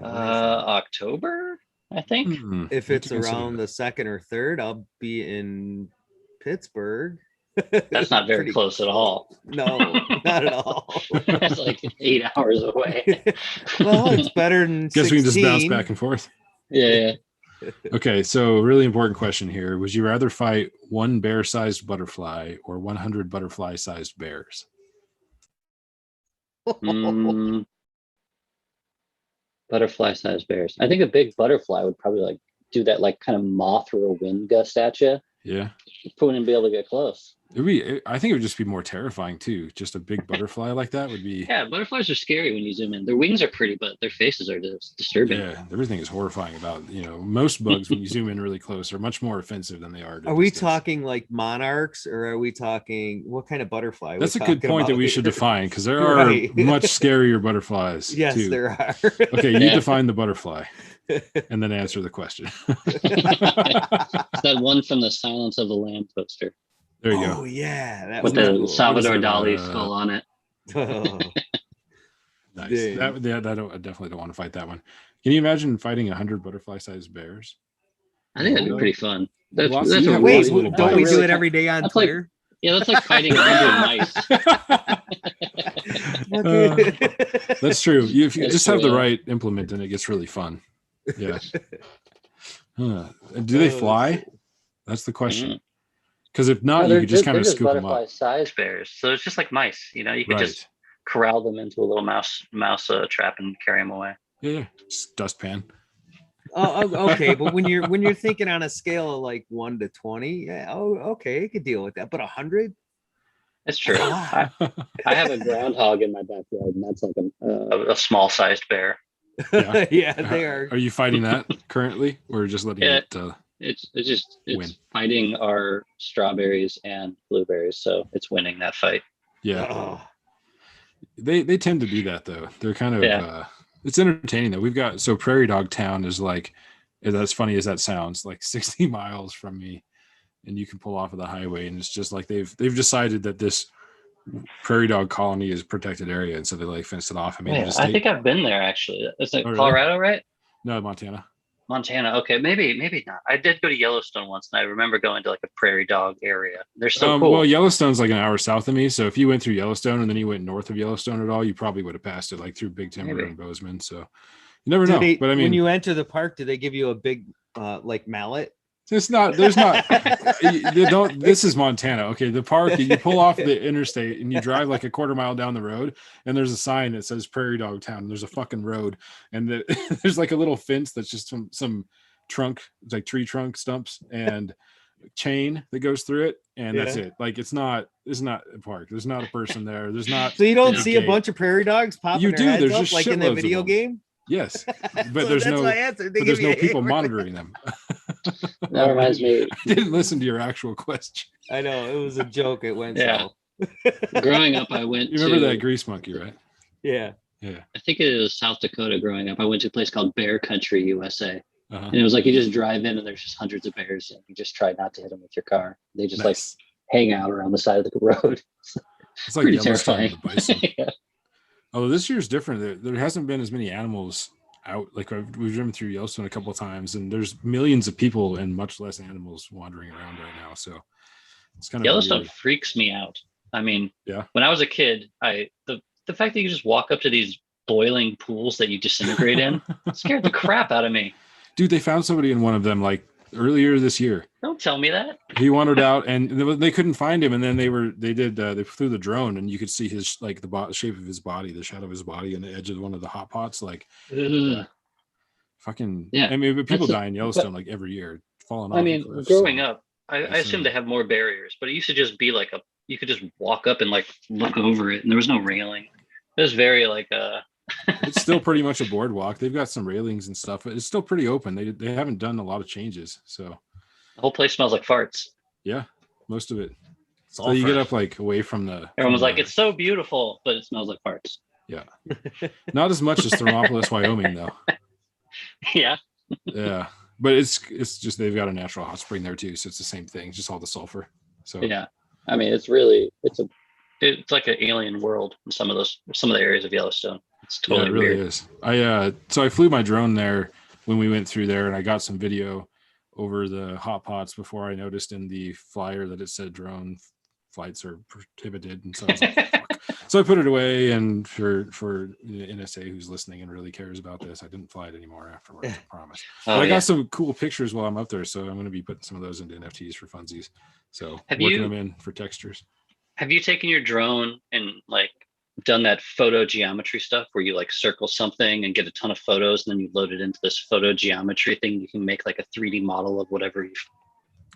October, I think. If it's around the 2nd or 3rd, I'll be in Pittsburgh. That's not very close at all. No, not at all. It's like 8 hours away. Well, it's better than Guess 16. we can just bounce back and forth. Yeah. Okay, so really important question here. Would you rather fight one bear-sized butterfly or 100 butterfly-sized bears? Butterfly-sized bears. I think a big butterfly would probably like do that like kind of moth or a wind gust at you. Yeah. You wouldn't be able to get close. I think it would just be more terrifying too. Just a big butterfly like that would be. Yeah, butterflies are scary when you zoom in. Their wings are pretty, but their faces are just disturbing. Yeah, everything is horrifying about, most bugs when you zoom in really close are much more offensive than they are. Are we talking like monarchs, or are we talking what kind of butterfly? That's a good point that we should define, because there are much scarier butterflies. Yes, too. there are. Okay, you define the butterfly and then answer the question. It's that one from the Silence of the Lamb poster. There you go. Oh yeah, that with was the cool. Salvador Dali skull on it. Oh, Nice. dang. I definitely don't want to fight that one. Can you imagine fighting 100 butterfly-sized bears? I think that'd be pretty fun. That's Lots- a you have Wait, lots of little don't we bites. do it every day on That's like- Twitter? Yeah, that's like fighting 100 mice. That's true. If you That's just have the true, yeah. right implement, then it gets really fun. Yeah. Do they fly? That's the question. Because if not, you could just kind of scoop them up. Butterfly-sized bears, so it's just like mice. You could Right. just corral them into a little mouse trap and carry them away. Yeah. Just dustpan. Oh, okay, but when you're thinking on a scale of like 1 to 20, yeah, okay, you could deal with that. But 100? It's true. Ah. I have a groundhog in my backyard, and that's like a small-sized bear. Yeah. Yeah, they are. Are you fighting that currently, or just letting Yeah. it? It's Win. fighting our strawberries and blueberries, so it's winning that fight. Yeah. Oh, They tend to do that though. They're kind of. Yeah. It's entertaining though. We've got Prairie Dog Town is like, as funny as that sounds, like 60 miles from me, and you can pull off of the highway, and it's just like they've decided that this prairie dog colony is a protected area, and so they like fenced it off. I think I've been there actually. It's like Oh, really? Colorado, right? No, Montana. Montana. Okay, maybe not. I did go to Yellowstone once, and I remember going to like a prairie dog area. They're so cool. Well, Yellowstone's like an hour south of me, so if you went through Yellowstone and then you went north of Yellowstone at all, you probably would have passed it like through Big Timber Maybe. and Bozeman. So you never know. But I mean, when you enter the park, do they give you a big like mallet? there's not. You don't. This is Montana. Okay, the park. You pull off the interstate and you drive like a quarter mile down the road, and there's a sign that says Prairie Dog Town. There's a fucking road, and there's like a little fence that's just some trunk, like tree trunk stumps and chain that goes through it, and that's it. Like it's not a park. There's not a person there. There's not. So you don't a see gate. a bunch of prairie dogs popping You their do. heads There's up just like in the shitloads of video them. game? Yes, but So there's that's no. my answer. They But give there's no you people hammer. monitoring them. That reminds me. I didn't listen to your actual question. I know, it was a joke. It went Yeah. south. Growing up, I went. You remember to, that grease monkey, right? Yeah. Yeah. I think it was South Dakota. Growing up, I went to a place called Bear Country, USA, Uh-huh. and it was like you just drive in and there's just hundreds of bears, and you just try not to hit them with your car. They just like Nice. hang out around the side of the road. It's like Pretty Yellowstone terrifying. with the bison. Yeah. Although this year's different. There hasn't been as many animals out. Like we've driven through Yellowstone a couple of times, and there's millions of people and much less animals wandering around right now. So it's kind of Yellowstone weird. freaks me out. I mean, Yeah. when I was a kid, the fact that you just walk up to these boiling pools that you disintegrate in scared the crap out of me. Dude, they found somebody in one of them like earlier this year. Don't tell me that. He wandered out, and they couldn't find him. And then they flew the drone, and you could see his like the shape of his body, the shadow of his body, on the edge of one of the hot pots. Like Ugh. fucking. Yeah. I mean, but people That's die in Yellowstone like every year, falling off. I mean, cliffs. growing up, I That's assumed they have more barriers, but it used to just be like you could just walk up and like look over it, and there was no railing. It was very like It's still pretty much a boardwalk. They've got some railings and stuff, but it's still pretty open. They haven't done a lot of changes, so the whole place smells like farts. yeah, most of it. It's So all you get fresh. up like away from the. Everyone was from like, the- "It's so beautiful," but it smells like farts. not as much as Thermopolis, Wyoming, though. Yeah, Yeah, but it's just they've got a natural hot spring there too, so it's the same thing, just all the sulfur. So yeah. I mean, it's like an alien world in some of the areas of Yellowstone. It's yeah, totally it really weird. is. I flew my drone there when we went through there, and I got some video over the hot pots before I noticed in the flyer that it said drone flights are prohibited, and so I was like, fuck. So I put it away, and for the NSA who's listening and really cares about this, I didn't fly it anymore afterwards. I promise. Oh, But I yeah. got some cool pictures while I'm up there, so I'm going to be putting some of those into NFTs for funsies. So Have working you- them in for textures. Have you taken your drone and like done that photo geometry stuff where you like circle something and get a ton of photos, and then you load it into this photo geometry thing? You can make like a 3D model of whatever you've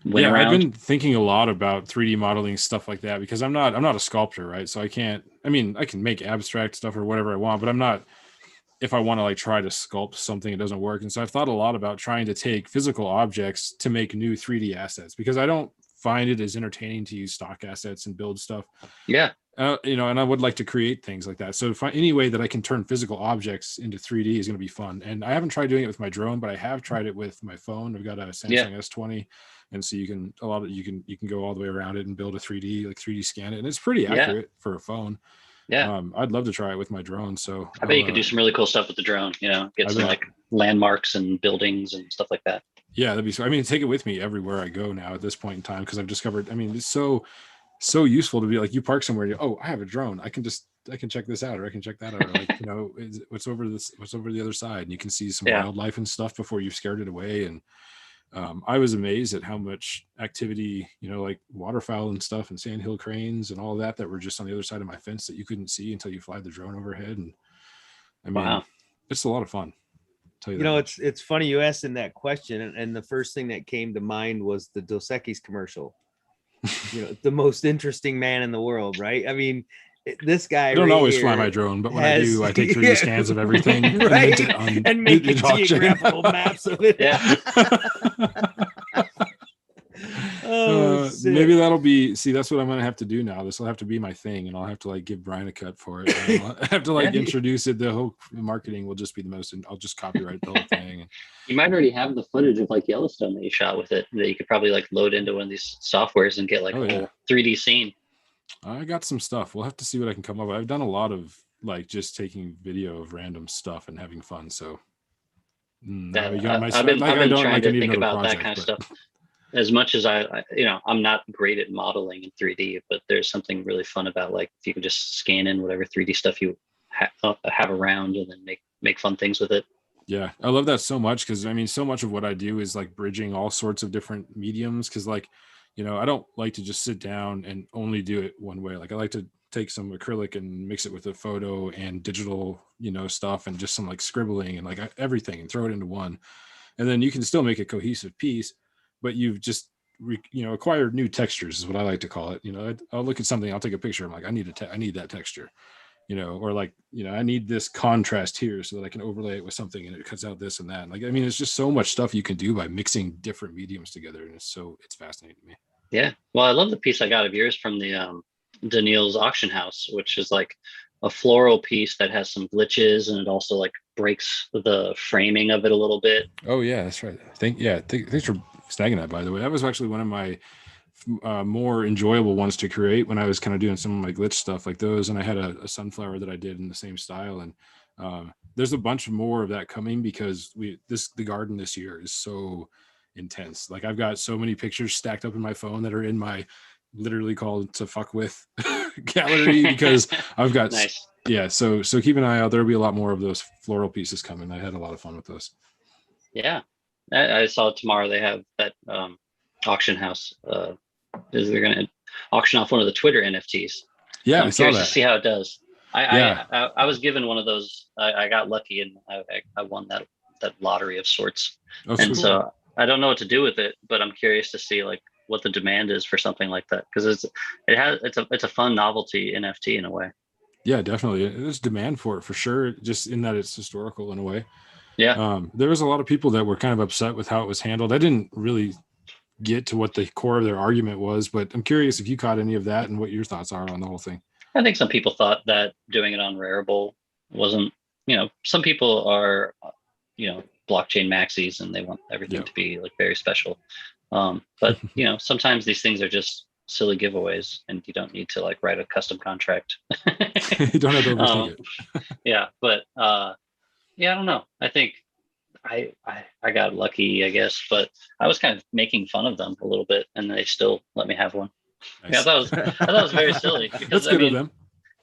win I've around. been thinking a lot about 3D modeling stuff like that because I'm not a sculptor, right? So I can't. I mean, I can make abstract stuff or whatever I want, but I'm not. If I want to like try to sculpt something, it doesn't work. And so I've thought a lot about trying to take physical objects to make new 3D assets because I don't find it as entertaining to use stock assets and build stuff. Yeah. And I would like to create things like that. So any way that I can turn physical objects into 3D is going to be fun. And I haven't tried doing it with my drone, but I have tried it with my phone. I've got a Samsung S20, and so you can go all the way around it and build a 3D scan it, and it's pretty accurate for a phone. Yeah. I'd love to try it with my drone. So I bet you could do some really cool stuff with the drone, get some like landmarks and buildings and stuff like that. Yeah, that'd be so. I mean, take it with me everywhere I go now at this point in time because I've discovered, I mean, it's so useful to be like, you park somewhere, I have a drone. I can check this out, or I can check that out. Or like, what's over the other side, and you can see some wildlife and stuff before you've scared it away. And I was amazed at how much activity, like waterfowl and stuff and sandhill cranes and all that were just on the other side of my fence that you couldn't see until you fly the drone overhead. And I mean, it's a lot of fun. Tell you it's funny you asked him that question, and the first thing that came to mind was the Dos Equis commercial. The most interesting man in the world, right? I mean, this guy. I don't always fly my drone, but when I do, I take 3D scans of everything, right? And make geographical maps of it. Yeah. Maybe that'll be. See, that's what I'm gonna have to do now. This will have to be my thing, and I'll have to like give Bryan a cut for it. I'll have to like introduce it. The whole marketing will just be the most, and I'll just copyright the whole thing. You might already have the footage of like Yellowstone that you shot with it that you could probably like load into one of these softwares and get like a whole 3D scene. I got some stuff. We'll have to see what I can come up with. I've done a lot of like just taking video of random stuff and having fun. So I've been trying to think about that kind of stuff. As much as I'm not great at modeling in 3D, but there's something really fun about like if you can just scan in whatever 3D stuff you have around and then make fun things with it. Yeah, I love that so much because I mean, so much of what I do is like bridging all sorts of different mediums because like, I don't like to just sit down and only do it one way. Like I like to take some acrylic and mix it with a photo and digital, stuff and just some like scribbling and like everything and throw it into one. And then you can still make a cohesive piece, but you've just, acquired new textures is what I like to call it. I'll look at something, I'll take a picture. I'm like, I need that texture, or like, I need this contrast here so that I can overlay it with something and it cuts out this and that. And like, I mean, it's just so much stuff you can do by mixing different mediums together. And it's fascinating to me. Yeah. Well, I love the piece I got of yours from the Daniil's auction house, which is like a floral piece that has some glitches and it also like breaks the framing of it a little bit. Oh yeah, that's right. Thanks for snagging that, by the way. That was actually one of my more enjoyable ones to create when I was kind of doing some of my glitch stuff like those. And I had a sunflower that I did in the same style. And there's a bunch more of that coming because the garden this year is so intense. Like I've got so many pictures stacked up in my phone that are in my literally called to fuck with gallery because I've got nice. Yeah, so keep an eye out. There'll be a lot more of those floral pieces coming. I had a lot of fun with those. Yeah, I saw tomorrow they have that auction house. They're going to auction off one of the Twitter NFTs. Yeah, so I'm curious to see how it does. I was given one of those. I got lucky and I won that lottery of sorts. Oh, and so I don't know what to do with it, but I'm curious to see like what the demand is for something like that because it's a fun novelty NFT in a way. Yeah, definitely. There's demand for it for sure, just in that it's historical in a way. Yeah. There was a lot of people that were kind of upset with how it was handled. I didn't really get to what the core of their argument was, but I'm curious if you caught any of that and what your thoughts are on the whole thing. I think some people thought that doing it on Rarible wasn't, some people are, blockchain maxis and they want everything to be like very special. But, sometimes these things are just silly giveaways and you don't need to like write a custom contract. You don't have to overthink it. Yeah, but I don't know. I think I got lucky, I guess, but I was kind of making fun of them a little bit and they still let me have one. Nice. Yeah, I thought it was very silly because that's good of them.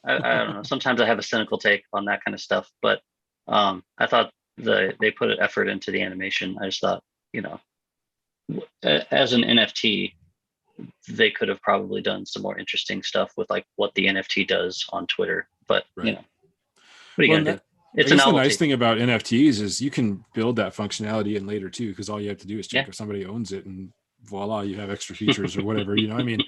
I don't know. Sometimes I have a cynical take on that kind of stuff, but I thought they put an effort into the animation. I just thought, as an NFT, they could have probably done some more interesting stuff with like what the NFT does on Twitter. But what are you gonna do? It's a novelty. The nice thing about NFTs is you can build that functionality in later too, because all you have to do is check if somebody owns it and voila, you have extra features or whatever. I mean,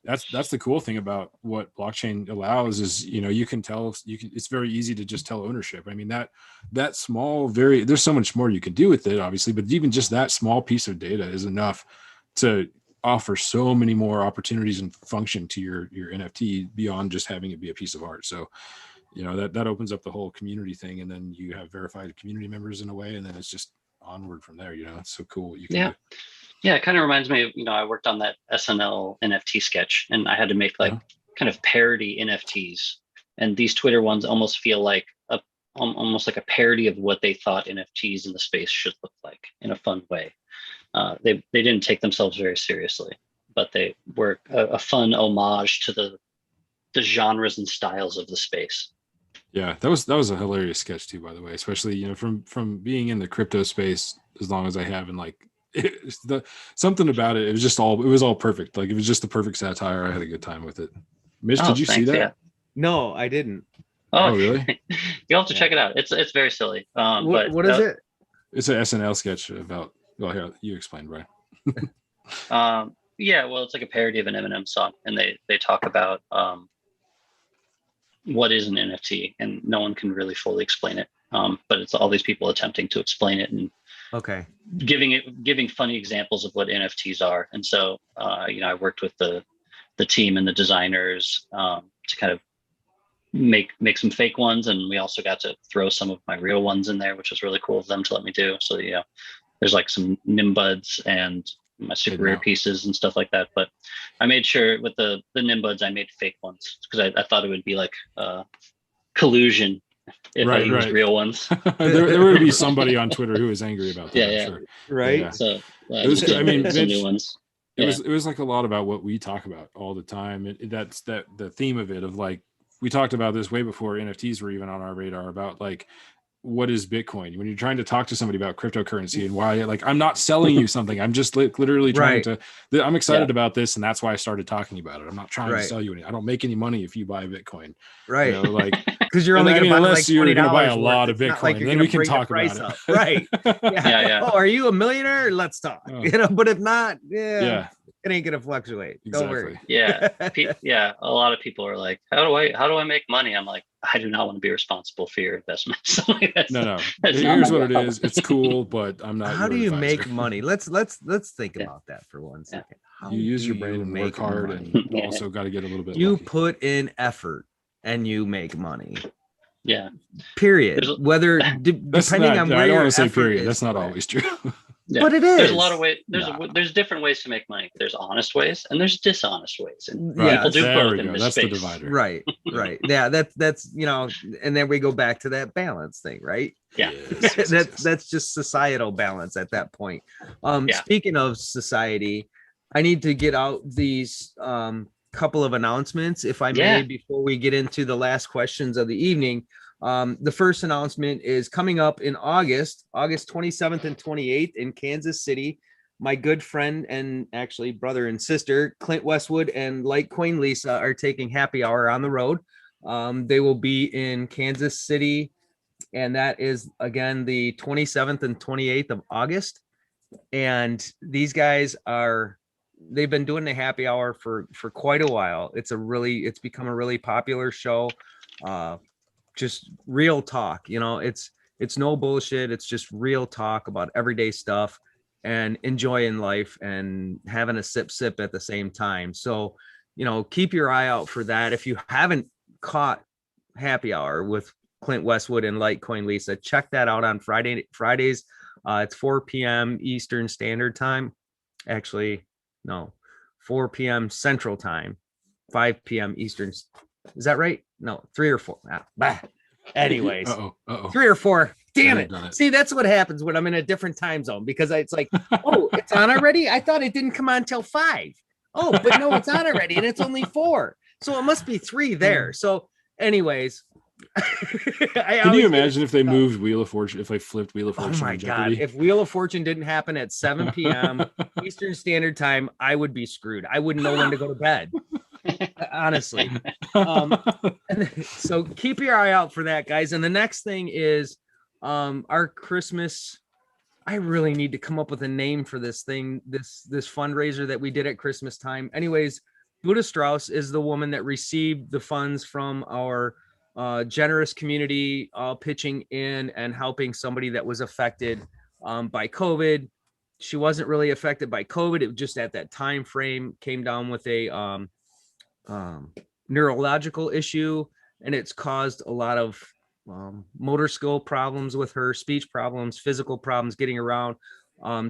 that's the cool thing about what blockchain allows is, it's very easy to just tell ownership. I mean, that small, there's so much more you can do with it, obviously, but even just that small piece of data is enough to offer so many more opportunities and function to your NFT beyond just having it be a piece of art. So, that opens up the whole community thing, and then you have verified community members in a way, and then it's just onward from there. It's so cool what you can do. Yeah, it kind of reminds me of, I worked on that SNL NFT sketch, and I had to make kind of parody NFTs. And these Twitter ones almost feel like almost like a parody of what they thought NFTs in the space should look like in a fun way. They didn't take themselves very seriously, but they were a fun homage to the genres and styles of the space. Yeah, that was a hilarious sketch too, by the way, especially, from being in the crypto space as long as I have, and something about it. It was all perfect. Like, it was just the perfect satire. I had a good time with it. Mitch, did you see that? Yeah. No, I didn't. Oh, really? You'll have to check it out. It's very silly. What is it? It's an SNL sketch about. Well, here, you explain, Brian. Yeah, well, it's like a parody of an Eminem song, and they talk about what is an NFT, and no one can really fully explain it. But it's all these people attempting to explain it and giving funny examples of what NFTs are. And so, I worked with the team and the designers to kind of make some fake ones, and we also got to throw some of my real ones in there, which was really cool of them to let me do. So there's like some Nimbuds and my super rare pieces and stuff like that. But I made sure with the Nimbuds, I made fake ones because I thought it would be like collusion if I used real ones. there would be somebody on Twitter who was angry about that. Yeah. Sure. Right. Yeah. So it was. I mean, some new ones. It was like a lot about what we talk about all the time. That's the theme of it, of like, we talked about this way before NFTs were even on our radar, about like, what is Bitcoin? When you're trying to talk to somebody about cryptocurrency and why, like, I'm not selling you something. I'm just literally trying to, I'm excited about this. And that's why I started talking about it. I'm not trying to sell you anything. I don't make any money if you buy Bitcoin. Right. Like, because you're only going to buy unless you're going to buy a worth. lot of Bitcoin, like then we can talk about it. Right. Yeah. Oh, are you a millionaire? Let's talk. But if not, it ain't gonna fluctuate. Exactly. Don't worry. Yeah. A lot of people are like, how do I make money? I'm like, I do not want to be responsible for your investments. No. Here's what it is. It's cool, but I'm not. How do you make money? Let's think about that for 1 second. How you use your brain and work hard, money? and you also got to get a little bit. You lucky. put in effort and you make money. Yeah. Period. Whether depending on where I don't your want to say effort period. is, That's not always true. Yeah. But it is. There's a lot of ways. There's different ways to make money. There's honest ways and there's dishonest ways. And people do both in this That's space. the divider. Right. Yeah. That's and then we go back to that balance thing, right? Yeah. Yes. That's just societal balance at that point. Speaking of society, I need to get out these couple of announcements, if I may, before we get into the last questions of the evening. The first announcement is coming up in August 27th and 28th in Kansas City. My good friend and actually brother and sister, Clint Westwood and Litecoin Lisa, are taking happy hour on the road. They will be in Kansas City, and that is again the 27th and 28th of August. And these guys they've been doing the happy hour for quite a while. It's become a really popular show. Just real talk, it's no bullshit. It's just real talk about everyday stuff and enjoying life and having a sip at the same time. So, keep your eye out for that. If you haven't caught happy hour with Clint Westwood and Litecoin Lisa, check that out on Fridays. It's 4 p.m. Eastern Standard Time. Actually, no, 4 p.m. Central Time, 5 p.m. Eastern. Is that right? No, 3 or 4. Anyways, 3 or 4. Damn it. See, that's what happens when I'm in a different time zone, because it's like, oh, it's on already. I thought it didn't come on till 5. Oh, but no, it's on already, and it's only 4. So it must be 3 there. So, anyways, can you imagine if they moved Wheel of Fortune? If they flipped Wheel of Fortune? Oh my God! If Wheel of Fortune didn't happen at 7 p.m. Eastern Standard Time, I would be screwed. I wouldn't know when to go to bed. Honestly. So keep your eye out for that, guys. And the next thing is our Christmas I really need to come up with a name for this thing, this fundraiser that we did at Christmas time. Anyways, Buddha Strauss is the woman that received the funds from our generous community, pitching in and helping somebody that was affected by COVID. She wasn't really affected by COVID. It was just at that time frame came down with a neurological issue, and it's caused a lot of motor skill problems with her, speech problems, physical problems getting around.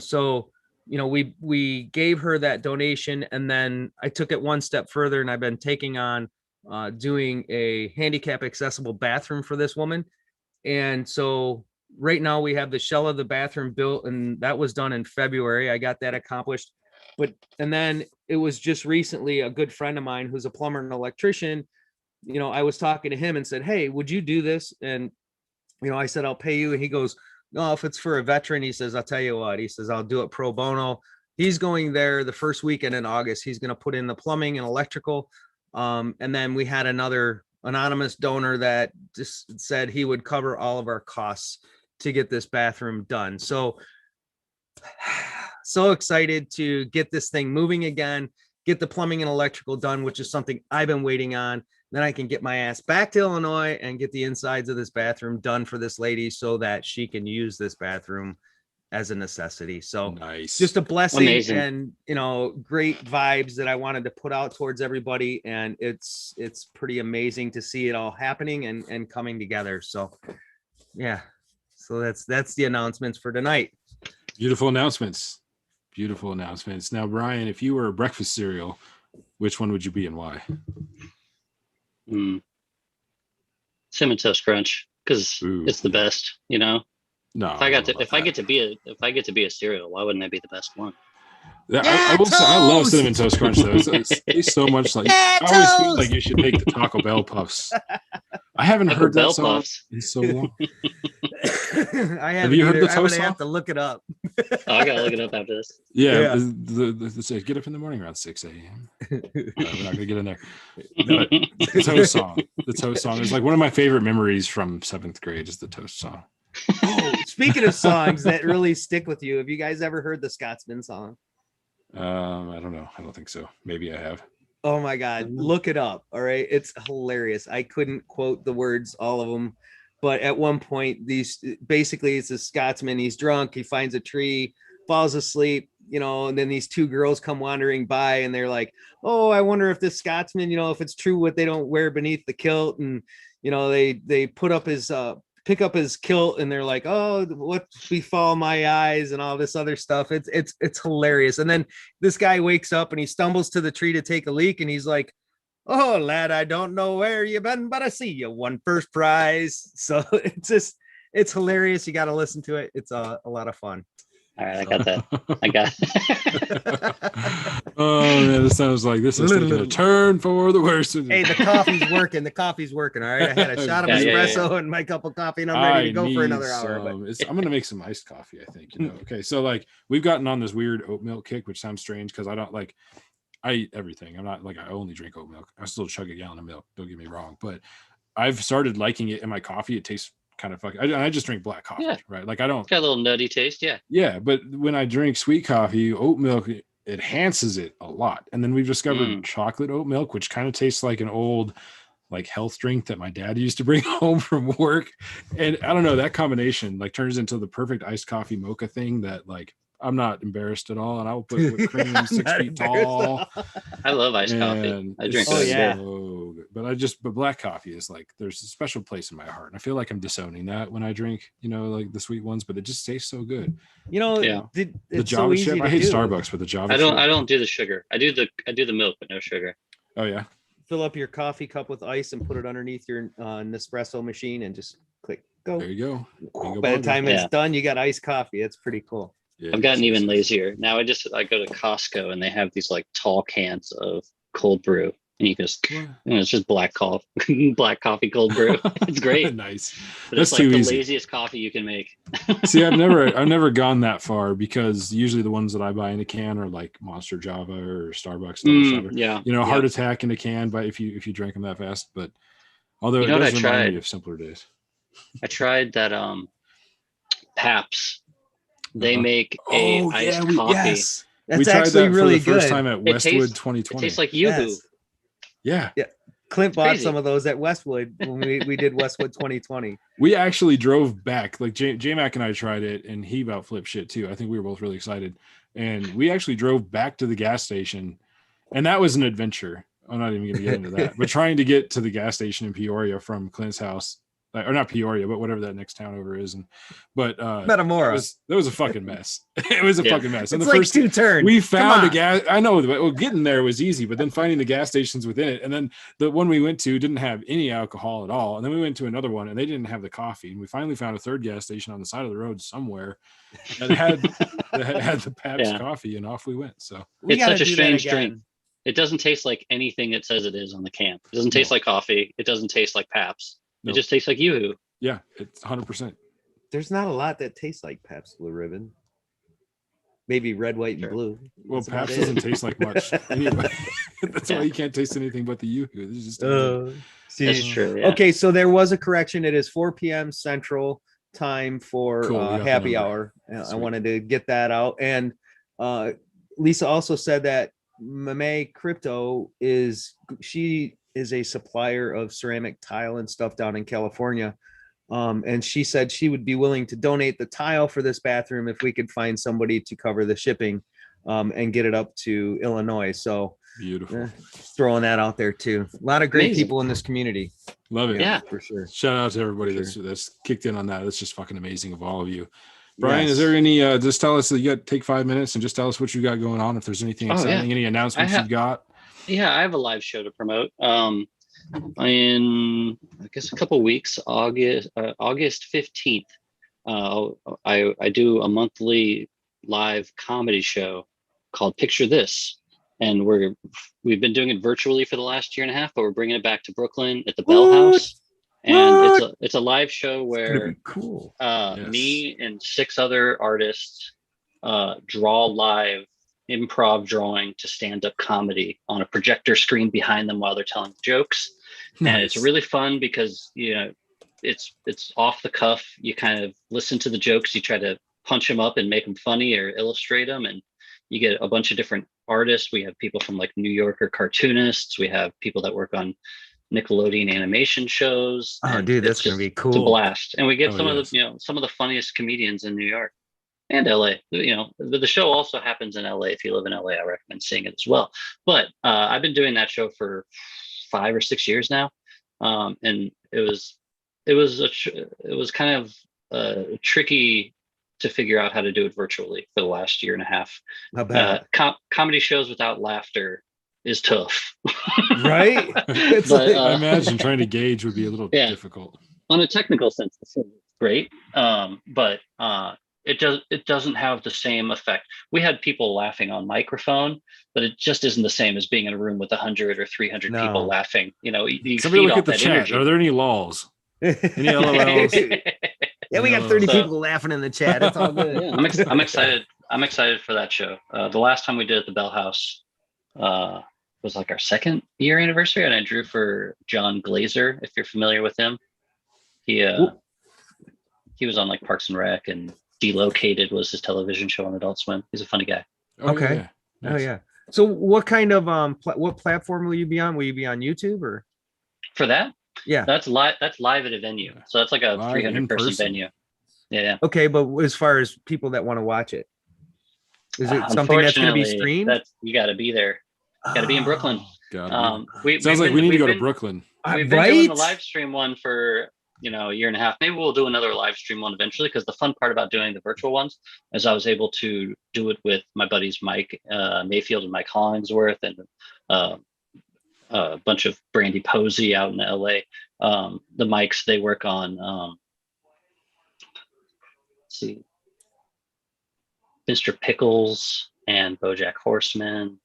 So, you know, we gave her that donation, and then I took it one step further, and I've been taking on doing a handicap accessible bathroom for this woman. And so right now we have the shell of the bathroom built, and that was done in February. I got that accomplished. And then it was just recently a good friend of mine who's a plumber and electrician. You know, I was talking to him and said, hey, would you do this? And, you know, I said, I'll pay you. And he goes, no, if it's for a veteran, he says, I'll tell you what, he says, I'll do it pro bono. He's going there the first weekend in August. He's going to put in the plumbing and electrical. And then we had another anonymous donor that just said he would cover all of our costs to get this bathroom done. So excited to get this thing moving again, get the plumbing and electrical done, which is something I've been waiting on. Then I can get my ass back to Illinois and get the insides of this bathroom done for this lady so that she can use this bathroom as a necessity. So nice. Just a blessing. Amazing. And, you know, great vibes that I wanted to put out towards everybody. And it's pretty amazing to see it all happening and coming together. So yeah, so that's the announcements for tonight. Beautiful announcements. Beautiful announcements. Now, Brian, if you were a breakfast cereal, which one would you be and why? Cinnamon Toast Crunch, because it's the best, you know. No, if I get to be a cereal, why wouldn't I be the best one? Yeah, I will say I love Cinnamon Toast Crunch though. It tastes so much like I always feel like you should make the Taco Bell Puffs. I haven't heard that song in so long. Have you heard the toast song? I have to look it up. I gotta look it up after this. Yeah. The get up in the morning around 6 a.m. We're not gonna get in there. But the toast song is like one of my favorite memories from 7th grade is the toast song. Oh, speaking of songs that really stick with you, have you guys ever heard the Scotsman song? I don't know. I don't think so. Maybe I have. Oh my God, look it up. All right, it's hilarious. I couldn't quote the words, all of them, but at one point, it's a Scotsman. He's drunk. He finds a tree, falls asleep, you know, and then these two girls come wandering by, and they're like, "Oh, I wonder if this Scotsman, you know, if it's true what they don't wear beneath the kilt." And you know, they put up his pick up his kilt, and they're like, "Oh, what befall my eyes," and all this other stuff. It's hilarious. And then this guy wakes up and he stumbles to the tree to take a leak, and he's like, "Oh, lad, I don't know where you been, but I see you won first prize." So it's hilarious. You got to listen to it. It's a lot of fun. All right, I got that. I got it. Oh man, this sounds like this is taking a turn for the worse. Hey, the coffee's working. The coffee's working. All right, I had a shot of espresso and my cup of coffee, and I'm ready to go for another hour. But I'm gonna make some iced coffee, I think. You know. Okay, so like we've gotten on this weird oat milk kick, which sounds strange because I don't like. I eat everything. I'm not like I only drink oat milk. I still chug a gallon of milk. Don't get me wrong, but I've started liking it in my coffee. It tastes kind of fucking. I just drink black coffee, right? Like I don't. It's got a little nutty taste, Yeah, but when I drink sweet coffee, oat milk it enhances it a lot. And then we've discovered chocolate oat milk, which kind of tastes like an old like health drink that my dad used to bring home from work. And I don't know, that combination like turns into the perfect iced coffee mocha thing that like I'm not embarrassed at all, and I'll put whipped cream 6 feet tall. I love iced coffee. I drink that. So good. But black coffee is like there's a special place in my heart, and I feel like I'm disowning that when I drink, you know, like the sweet ones. But it just tastes so good. You know, the Java chip. I hate Starbucks, but the Java. I don't do the sugar. I do the milk, but no sugar. Oh yeah. Fill up your coffee cup with ice and put it underneath your Nespresso machine, and just click go. There you go. By the time it's done, you got iced coffee. It's pretty cool. Yeah, I've gotten even lazier. Now I go to Costco and they have these like tall cans of cold brew, and it's just black coffee cold brew. It's great. Nice. But that's too easy. The laziest coffee you can make. See, I've never gone that far because usually the ones that I buy in a can are like Monster Java or Starbucks. Yeah. You know, heart attack in a can, but if you drink them that fast, but although it does remind me of simpler days. I tried that Pabst They make a iced coffee. Yes. That's We tried actually that for really the first good. time at It Westwood tastes- 2020. It tastes like Yoo-hoo. Yeah. Clint bought crazy. some of those at Westwood when we did Westwood 2020. We actually drove back. Like J-Mac and I tried it, and he about flipped shit too. I think we were both really excited. And we actually drove back to the gas station, and that was an adventure. I'm not even going to get into that. But trying to get to the gas station in Peoria from Clint's house, or not Peoria, but whatever that next town over is. Metamora. That was a fucking mess. It was a fucking mess. And It's like two turns. we found a on. gas. I know. Well, getting there was easy, but then finding the gas stations within it, and then the one we went to didn't have any alcohol at all. And then we went to another one, and they didn't have the coffee. And we finally found a third gas station on the side of the road somewhere that had the Pabst coffee, and off we went. So It's such a strange drink. It doesn't taste like anything it says it is on the can. It doesn't taste like coffee. It doesn't taste like Pabst. It just tastes like Yoo-hoo. Yeah, it's 100%. There's not a lot that tastes like Pabst Blue Ribbon. Maybe red, white, and blue. Well, That's about Pabst it. doesn't taste like much anyway. That's why you can't taste anything but the Yoo-hoo. This is just That's true. Yeah. Okay, so there was a correction. It is 4 p.m. Central time for Cool, we got the happy number. hour. I Sweet. wanted to get that out. And Lisa also said that Mame Crypto is a supplier of ceramic tile and stuff down in California. And she said she would be willing to donate the tile for this bathroom if we could find somebody to cover the shipping and get it up to Illinois. So beautiful. Throwing that out there too. A lot of great Amazing. people in this community. Love it. Yeah. For sure. Shout out to everybody For that's kicked in on that. That's just fucking amazing of all of you. Brian, Yes. is there any just tell us that you got take 5 minutes and just tell us what you got going on, if there's anything exciting, any announcements you've got. Yeah, I have a live show to promote. In I guess a couple weeks, August 15th. I do a monthly live comedy show called Picture This, and we've been doing it virtually for the last year and a half, but we're bringing it back to Brooklyn at the Bell House. And it's a live show where cool. Me and 6 other artists draw live improv drawing to stand-up comedy on a projector screen behind them while they're telling jokes. Nice. And it's really fun because it's off the cuff. You kind of listen to the jokes, you try to punch them up and make them funny or illustrate them, and you get a bunch of different artists. We have people from like New Yorker cartoonists, we have people that work on Nickelodeon animation shows. Oh, dude, that's gonna be cool. It's a blast. And we get Oh, some yes. of the some of the funniest comedians in New York and LA. The show also happens in LA. If you live in LA, I recommend seeing it as well. But I've been doing that show for 5 or 6 years now, and it was kind of tricky to figure out how to do it virtually for the last year and a half. How bad? Comedy shows without laughter is tough. Right? It's But, like, I imagine trying to gauge would be a little difficult. On a technical sense, it's great, but it doesn't have the same effect. We had people laughing on microphone, but it just isn't the same as being in a room with 100 or 300 No. people laughing. You Somebody feed look off at the that chat. energy. Are there any lulls? Any LOLs? yeah, we got 30 So- people laughing in the chat. It's all good. Yeah, I'm excited. I'm excited for that show. The last time we did it at the Bell House was like our 2nd year anniversary, and I drew for John Glazer, if you're familiar with him. He was on like Parks and Rec, and Delocated was his television show on Adult Swim. He's a funny guy. Oh, Okay. yeah. Oh Nice. yeah. So what kind of what platform will you be on? Will you be on YouTube or? For that, Yeah. that's live. That's live at a venue, so that's like a Live 300 in person person. venue. Yeah. Okay, but as far as people that want to watch it, is it something that's going to be Unfortunately, streamed? You got to be there. Got to be in Brooklyn. God, We sounds like we need to go to Brooklyn. We've been doing the live stream one for a year and a half. Maybe we'll do another live stream one eventually, because the fun part about doing the virtual ones is I was able to do it with my buddies Mike Mayfield and Mike Hollingsworth, and a bunch of Brandy Posey out in LA. The Mikes, they work on let's see, Mr. Pickles and BoJack Horseman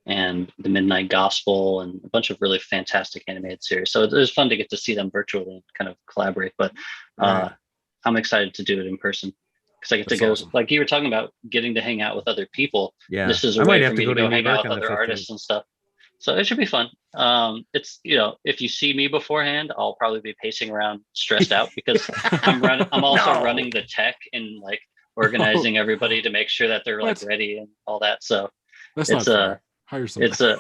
and The Midnight Gospel and a bunch of really fantastic animated series. So it was fun to get to see them virtually and kind of collaborate. But Right. I'm excited to do it in person, because I get That's to go, awesome. like you were talking about, getting to hang out with other people. Yeah. This is a I might way have for to me go to to go New hang York out with on the other 15th. artists and stuff. So it should be fun. It's, if you see me beforehand, I'll probably be pacing around stressed out, because I'm also No. running the tech in like organizing everybody to make sure that they're like What? ready and all that. So That's not it's fair. Hire someone. it's a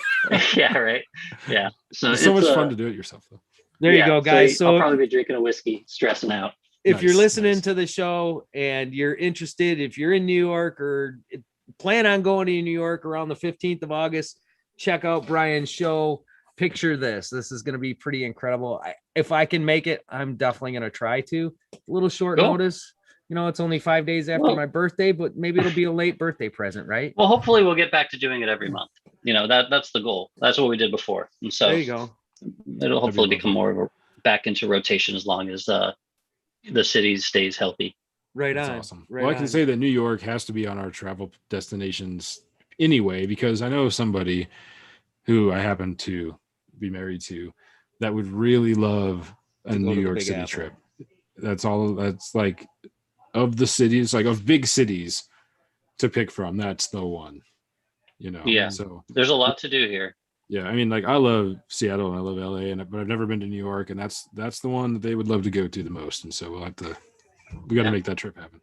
yeah, right. Yeah. So It's so much a- fun to do it yourself, though. There you yeah, go, guys. I'll So probably be drinking a whiskey, stressing out. if you're Nice, listening nice. to the show and you're interested, if you're in New York or plan on going to New York around the 15th of August, check out Bryan's show. Picture this. This is going to be pretty incredible. If I can make it, I'm definitely going to try to. A little short Cool. notice. You know, it's only 5 days after Well- my birthday, but maybe it'll be a late birthday present, right? Well, hopefully we'll get back to doing it every month. You know, that's the goal. That's what we did before. And so There you go. it'll hopefully lovely. become more of a back into rotation as long as the city stays healthy. Right That's on. awesome. Right Well, I can on. say that New York has to be on our travel destinations anyway, because I know somebody who I happen to be married to that would really love a To go New to the York Big City Apple. trip. That's like of the cities, like of big cities to pick from. That's the one, you know? Yeah. So There's a lot to do here. yeah, I mean, like I love Seattle and I love LA, but I've never been to New York, and that's the one that they would love to go to the most. And so we got to Yeah. make that trip happen.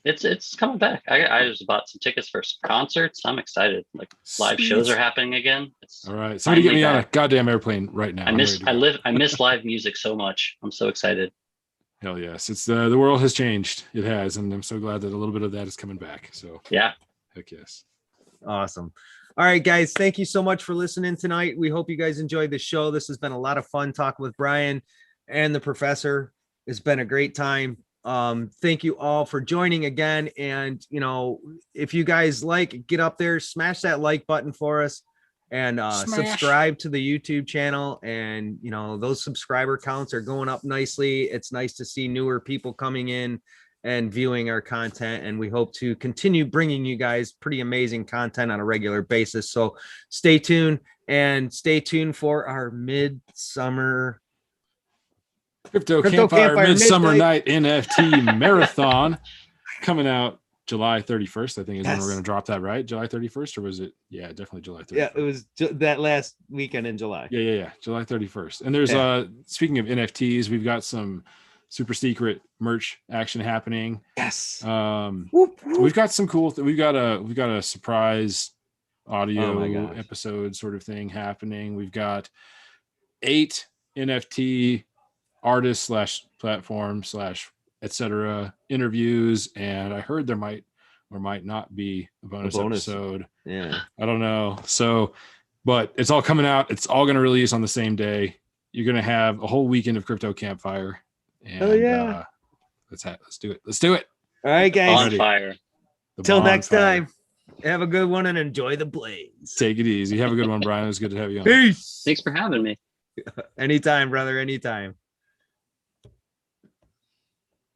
It's coming back. I just bought some tickets for some concerts. I'm excited. Like live shows Sweet. are happening again. It's All right, somebody get finally me on a back. goddamn airplane right now. I'm ready to go. I miss live music so much. I'm so excited. Hell yes, it's the world has changed. It has, and I'm so glad that a little bit of that is coming back. So Yeah. heck yes. Awesome. All right, guys. Thank you so much for listening tonight. We hope you guys enjoyed the show. This has been a lot of fun talking with Bryan and the professor. It's been a great time. Thank you all for joining again. And, you know, if you guys like, get up there, smash that like button for us and Smash. subscribe to the YouTube channel. And, you know, those subscriber counts are going up nicely. It's nice to see newer people coming in and viewing our content. And we hope to continue bringing you guys pretty amazing content on a regular basis. So stay tuned for our midsummer Crypto Campfire Campfire Midsummer Midnight. Night NFT Marathon coming out July 31st. I think is when Yes. we're going to drop that, right? July 31st, or was it? Yeah, definitely July 31st. Yeah, it was that last weekend in July. Yeah. July 31st. And there's speaking of NFTs, we've got some super secret merch action happening. Yes. Whoop, Whoop. we've got some cool we've got a surprise audio Oh my gosh. episode sort of thing happening. We've got 8 NFT artists slash platform slash etc interviews, and I heard there might or might not be a bonus episode. Yeah. I don't know. So, but it's all coming out. It's all going to release on the same day. You're going to have a whole weekend of Crypto Campfire. And, Oh, yeah. let's do it. Let's do it. All right, guys. Ready. Bonfire. The Till next bonfire. time. Have a good one and enjoy the blaze. Take it easy. Have a good one, Brian. It was good to have you on. Peace. Thanks for having me. Anytime, brother. Anytime.